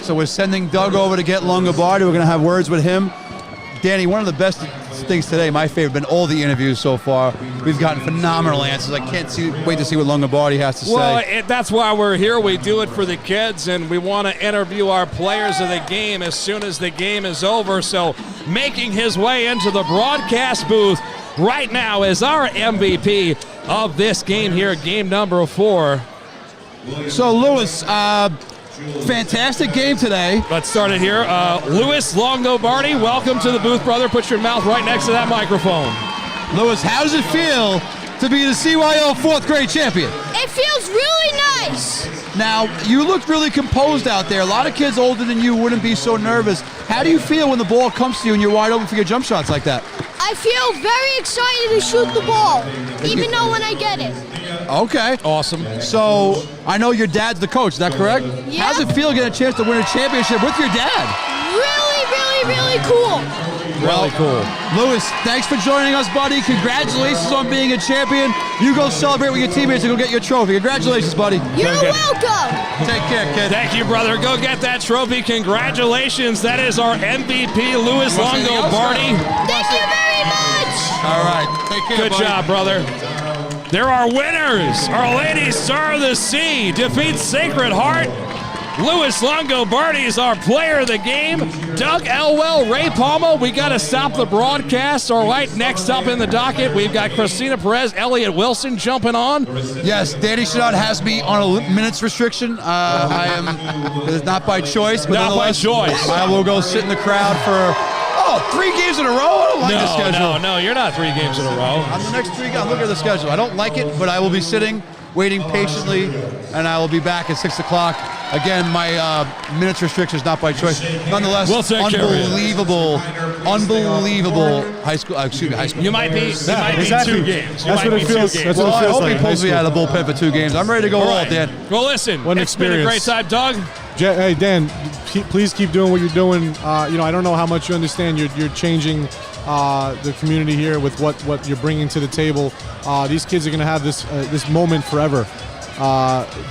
So we're sending Doug over to get Longobardi. We're going to have words with him. Danny, one of the best things today, my favorite, been all the interviews so far. We've gotten phenomenal answers. I can't wait to see what Longobardi has to say. Well, that's why we're here. We do it for the kids, and we want to interview our players of the game as soon as the game is over. So making his way into the broadcast booth right now is our MVP of this game here, game number 4. So, Lewis, fantastic game today. Let's start it here. Louis Longobardi, welcome to the booth, brother. Put your mouth right next to that microphone. Lewis, how does it feel to be the CYO 4th grade champion? It feels really nice. Now, you looked really composed out there. A lot of kids older than you wouldn't be so nervous. How do you feel when the ball comes to you and you're wide open for your jump shots like that? I feel very excited to shoot the ball, even though when I get it. Okay. Awesome. So, I know your dad's the coach, is that correct? Yeah. How does it feel to get a chance to win a championship with your dad? Really, really, really cool. Really cool. Lewis, thanks for joining us, buddy. Congratulations on being a champion. You go celebrate with your teammates and go get your trophy. Congratulations, buddy. You're welcome. Take care, kid. Thank you, brother. Go get that trophy. Congratulations. That is our MVP, Louis Longobardi. Thank you very much. All right. Take care, Good buddy. job, brother. There are winners. Our Lady Star of the Sea defeats Sacred Heart. Louis Longobardi is our player of the game. Doug Elwell, Ray Palma. We got to stop the broadcast. All right, next up in the docket, we've got Christina Perez, Elliott Wilson jumping on. Yes, Danny Chanod has me on a minutes restriction. It's not by choice, but Not by choice. I will go sit in the crowd for 3 games in a row. I don't like the schedule. No, you're not 3 games in a row. On the next 3 games, look at the schedule. I don't like it, but I will be sitting, waiting patiently, and I will be back at 6 o'clock. Again, my minutes restriction is not by choice. Nonetheless, We'll take care of it. unbelievable high school. You might be exactly. 2 games. That's what it feels. That's what Well, it I feels hope like. he pulls me out of the bullpen for 2 games. I'm ready to go all, right. Dan. Well, listen, What an it's been a great experience. time, Doug. Hey Dan, please keep doing what you're doing. I don't know how much you understand. You're changing the community here with what you're bringing to the table. These kids are going to have this moment forever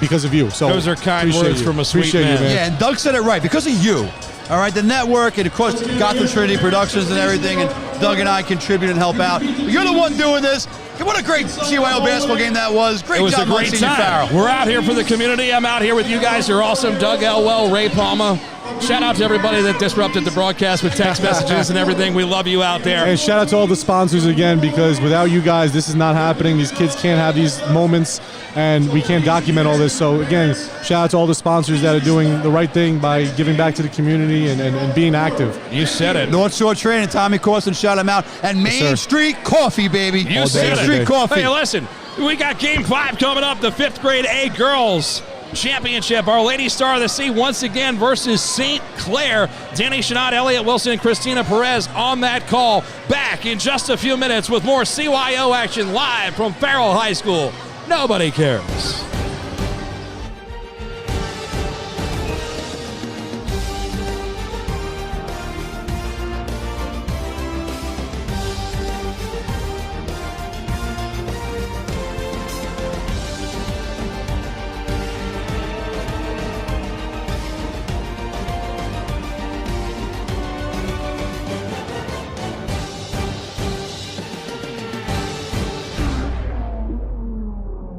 because of you. So Those are kind appreciate words you. from a sweet Appreciate you, man. Yeah, and Doug said it right. Because of you. All right, the network, and of course, Gotham Trinity Productions and everything, and Doug and I contribute and help out. But you're the one doing this. What a great CYO basketball game that was. Great It was job, a great Monsignor time. Farrell. We're out here for the community. I'm out here with you guys. You're awesome. Doug Elwell, Ray Palma. Shout out to everybody that disrupted the broadcast with text messages and everything. We love you out there. And shout out to all the sponsors again, because without you guys, this is not happening. These kids can't have these moments, and we can't document all this. So again, shout out to all the sponsors that are doing the right thing by giving back to the community and being active. You said it. North Shore Training, Tommy Corson, shout him out. And Main sir. Street Coffee, baby. You Main said it. Street Coffee. Hey, listen, we got Game 5 coming up, the 5th grade A girls championship. Our Lady Star of the Sea once again versus St. Clair. Danny Chanod, Elliott Wilson, and Christina Perez on that call. Back in just a few minutes with more CYO action live from Farrell High School. Nobody cares.